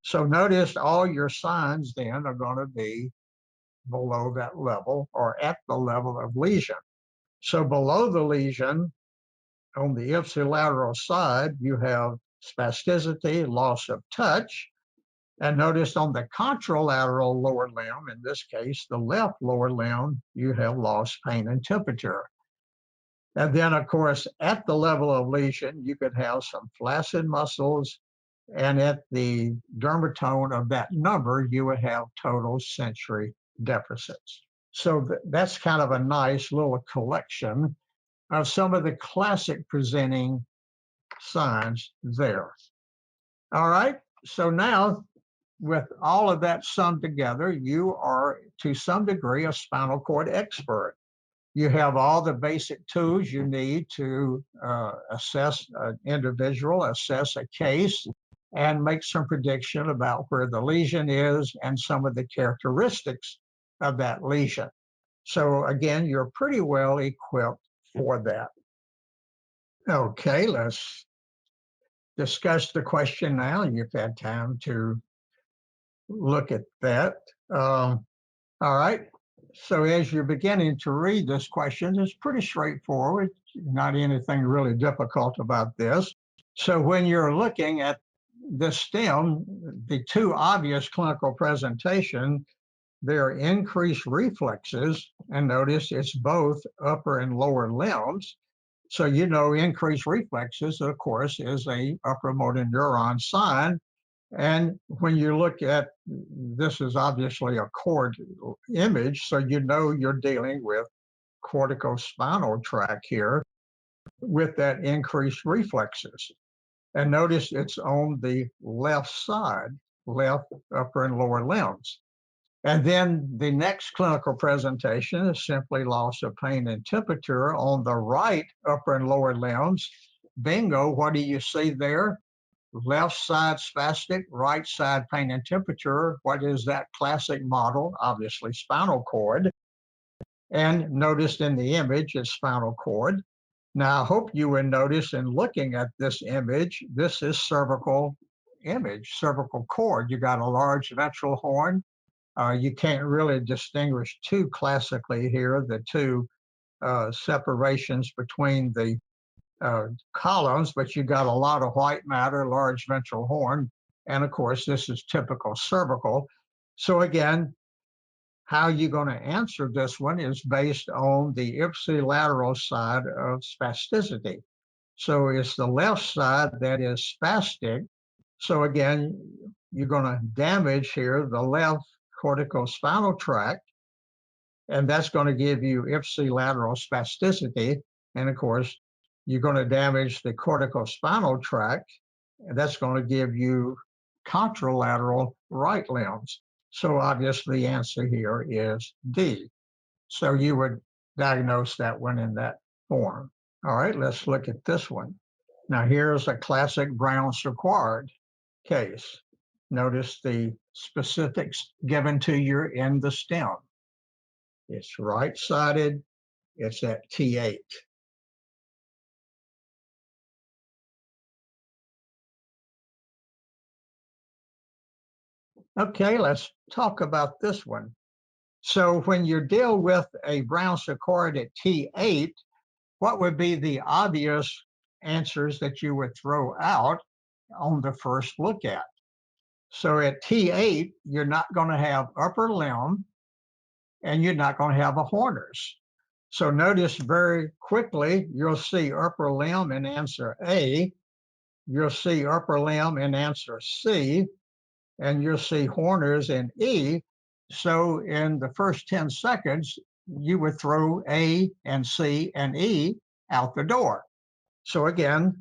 So notice all your signs then are going to be below that level or at the level of lesion. So below the lesion, on the ipsilateral side, you have spasticity, loss of touch. And notice on the contralateral lower limb, in this case, the left lower limb, you have lost pain and temperature. And then, of course, at the level of lesion, you could have some flaccid muscles. And at the dermatome of that number, you would have total sensory deficits. So that's kind of a nice little collection of some of the classic presenting signs there. All right, so now with all of that summed together, you are to some degree a spinal cord expert. You have all the basic tools you need to assess an individual, assess a case, and make some prediction about where the lesion is and some of the characteristics of that lesion. So again, you're pretty well equipped for that. Okay, let's discuss the question now. You've had time to look at that. All right. So as you're beginning to read this question, it's pretty straightforward, not anything really difficult about this. So when you're looking at the stem, the two obvious clinical presentation, there are increased reflexes, and notice it's both upper and lower limbs. So you know increased reflexes, of course, is a upper motor neuron sign. And when you look at this is obviously a cord image, so you know you're dealing with corticospinal tract here with that increased reflexes. And notice it's on the left side, left upper and lower limbs. And then the next clinical presentation is simply loss of pain and temperature on the right upper and lower limbs. Bingo, what do you see there? Left side spastic, right side pain and temperature. What is that classic model? Obviously spinal cord. And noticed in the image is spinal cord. Now, I hope you will notice in looking at this image, this is cervical image, cervical cord. You got a large ventral horn. You can't really distinguish too classically here the two separations between the columns, but you got a lot of white matter, large ventral horn, and of course, this is typical cervical. So again, how you're going to answer this one is based on the ipsilateral side of spasticity. So it's the left side that is spastic. So again, you're going to damage here the left corticospinal tract, and that's going to give you ipsilateral spasticity. And of course, you're going to damage the corticospinal tract, and that's going to give you contralateral right limbs. So obviously the answer here is D. So you would diagnose that one in that form. All right, let's look at this one. Now here's a classic Brown-Séquard case. Notice the specifics given to you in the stem. It's right-sided, it's at T8. Okay, let's talk about this one. So when you deal with a Brown-Séquard at T8, what would be the obvious answers that you would throw out on the first look at? So at T8, you're not going to have upper limb and you're not going to have a Horner's. So notice very quickly, you'll see upper limb in answer A, you'll see upper limb in answer C, and you'll see Horner's in E. So in the first 10 seconds, you would throw A and C and E out the door. So again,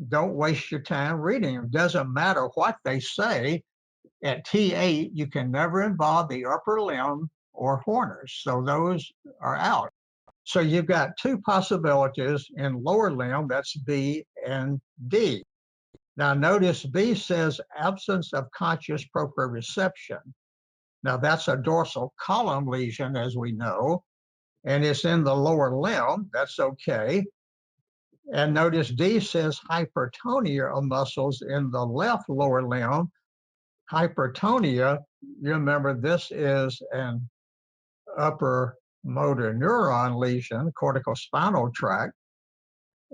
don't waste your time reading them. Doesn't matter what they say. At T8, you can never involve the upper limb or Horner's. So those are out. So you've got two possibilities in lower limb, that's B and D. Now notice B says absence of conscious proprioception. Now that's a dorsal column lesion, as we know, and it's in the lower limb, that's okay. And notice D says hypertonia of muscles in the left lower limb. Hypertonia, you remember this is an upper motor neuron lesion, corticospinal tract,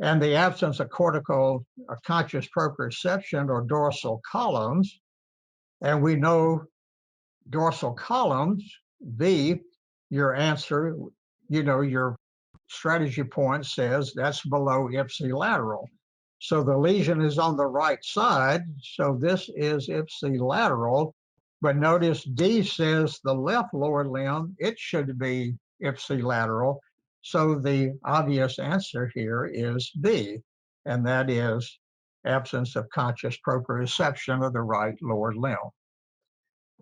and the absence of cortical conscious proprioception or dorsal columns. And we know dorsal columns, B, your answer, you know, your strategy point says that's below ipsilateral. So the lesion is on the right side, so this is ipsilateral. But notice D says the left lower limb, it should be ipsilateral. So the obvious answer here is B, and that is absence of conscious proprioception of the right lower limb.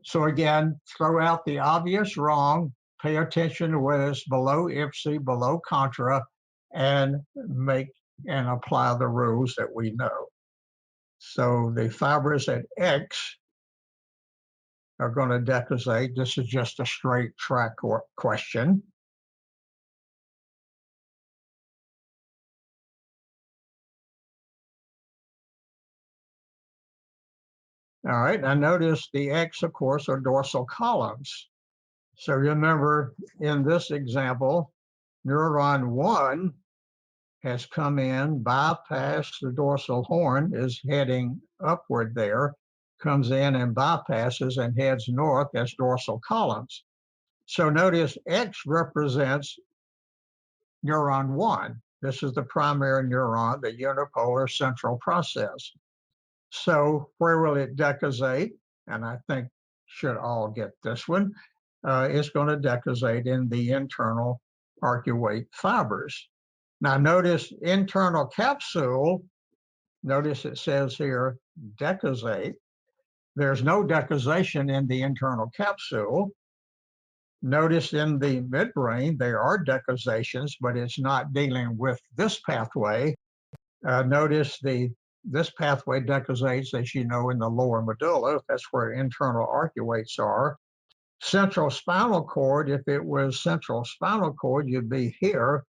So again, throw out the obvious wrong, pay attention to whether it's below ipsi, below contra, and make and apply the rules that we know. So the fibers at X are going to decussate. This is just a straight track question. All right, now notice the X, of course, are dorsal columns. So remember, in this example, neuron 1 has come in, bypassed the dorsal horn, is heading upward there, comes in and bypasses and heads north as dorsal columns. So notice X represents neuron 1. This is the primary neuron, the unipolar central process. So where will it decussate? And I think should all get this one. It's going to decussate in the internal arcuate fibers. Now notice internal capsule, notice it says here decussate. There's no decussation in the internal capsule. Notice in the midbrain, there are decussations, but it's not dealing with this pathway. Notice this pathway decussates, as you know, in the lower medulla. That's where internal arcuates are. Central spinal cord, if it was central spinal cord, you'd be here,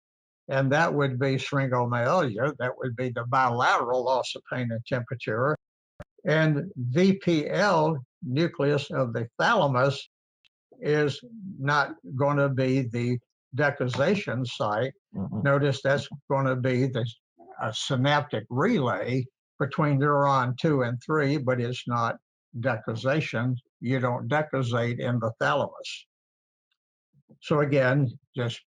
and that would be syringomyelia. That would be the bilateral loss of pain and temperature. And VPL, nucleus of the thalamus, is not going to be the decussation site. Notice that's going to be the synaptic relay between neuron 2 and 3, but it's not decussation. You don't decussate in the thalamus. So again, just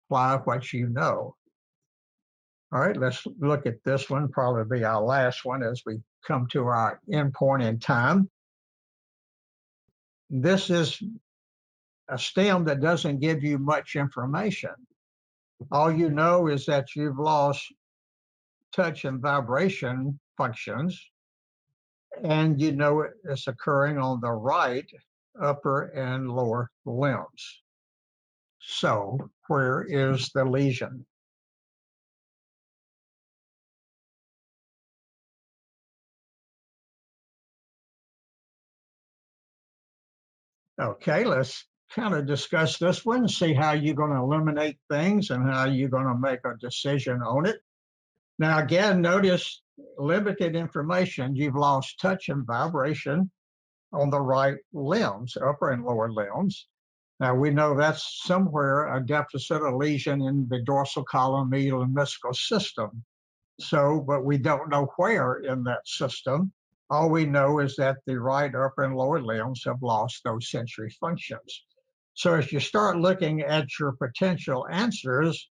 apply what you know. All right, let's look at this one, probably be our last one as we come to our end point in time. This is a stem that doesn't give you much information. All you know is that you've lost touch and vibration functions, and you know it's occurring on the right upper and lower limbs. So where is the lesion? Okay, let's kind of discuss this one, see how you're going to eliminate things and how you're going to make a decision on it. Now, again, notice limited information. You've lost touch and vibration on the right limbs, upper and lower limbs. Now, we know that's somewhere a deficit, a lesion in the dorsal column, medial, and meniscal system. So, but we don't know where in that system. All we know is that the right upper and lower limbs have lost those sensory functions. So as you start looking at your potential answers,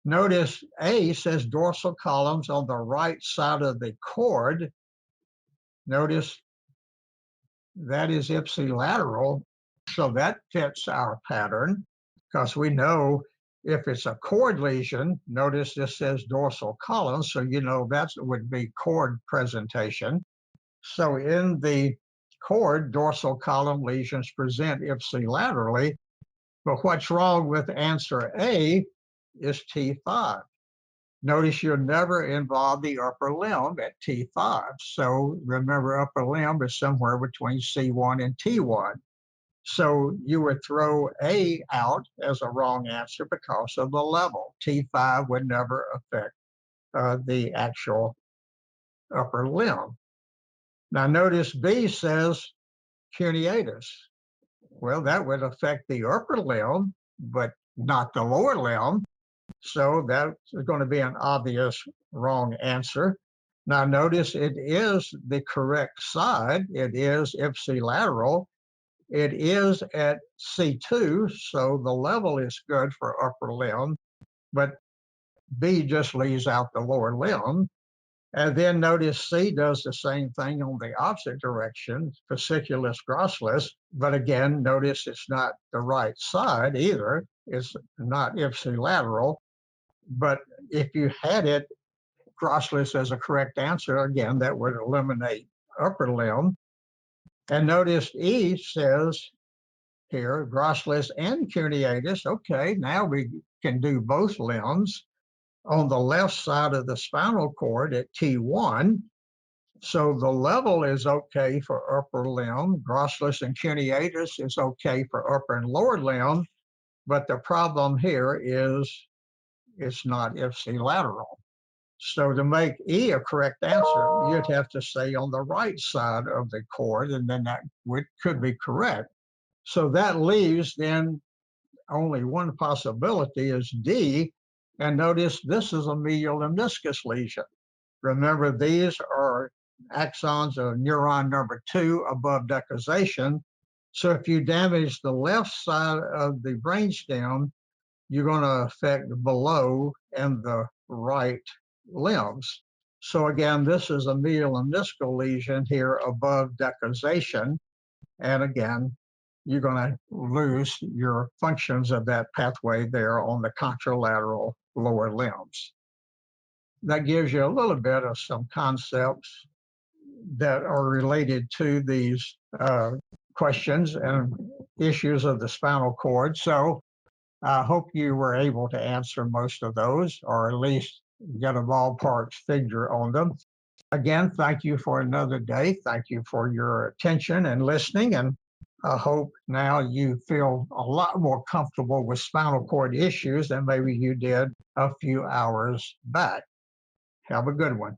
notice A says dorsal columns on the right side of the cord. Notice that is ipsilateral. So that fits our pattern because we know if it's a cord lesion, notice this says dorsal column. So you know that would be cord presentation. So in the cord, dorsal column lesions present ipsilaterally. But what's wrong with answer A is T5. Notice you'll never involve the upper limb at T5. So remember, upper limb is somewhere between C1 and T1. So you would throw A out as a wrong answer because of the level. T5 would never affect the actual upper limb. Now notice B says cuneatus. Well, that would affect the upper limb, but not the lower limb. So that's going to be an obvious wrong answer. Now notice it is the correct side. It is ipsilateral. It is at C2, so the level is good for upper limb, but B just leaves out the lower limb. And then notice C does the same thing on the opposite direction, fasciculus grossalis, but again, notice it's not the right side either. It's not ipsilateral, but if you had it, grossalis as a correct answer, again, that would eliminate upper limb. And notice E says here, grossalis and cuneatus. Okay, now we can do both limbs on the left side of the spinal cord at T1. So the level is okay for upper limb. Grossalis and cuneatus is okay for upper and lower limb. But the problem here is it's not ipsilateral. So to make E a correct answer, you'd have to say on the right side of the cord, and then that could be correct. So that leaves then only one possibility is D. And notice this is a medial lemniscus lesion. Remember, these are axons of neuron number 2 above decussation. So if you damage the left side of the brainstem, you're going to affect below and the right limbs. So again, this is a medial lemniscal lesion here above decussation. And again, you're going to lose your functions of that pathway there on the contralateral lower limbs. That gives you a little bit of some concepts that are related to these questions and issues of the spinal cord. So I hope you were able to answer most of those, or at least get a ballpark figure on them. Again, thank you for another day. Thank you for your attention and listening. And I hope now you feel a lot more comfortable with spinal cord issues than maybe you did a few hours back. Have a good one.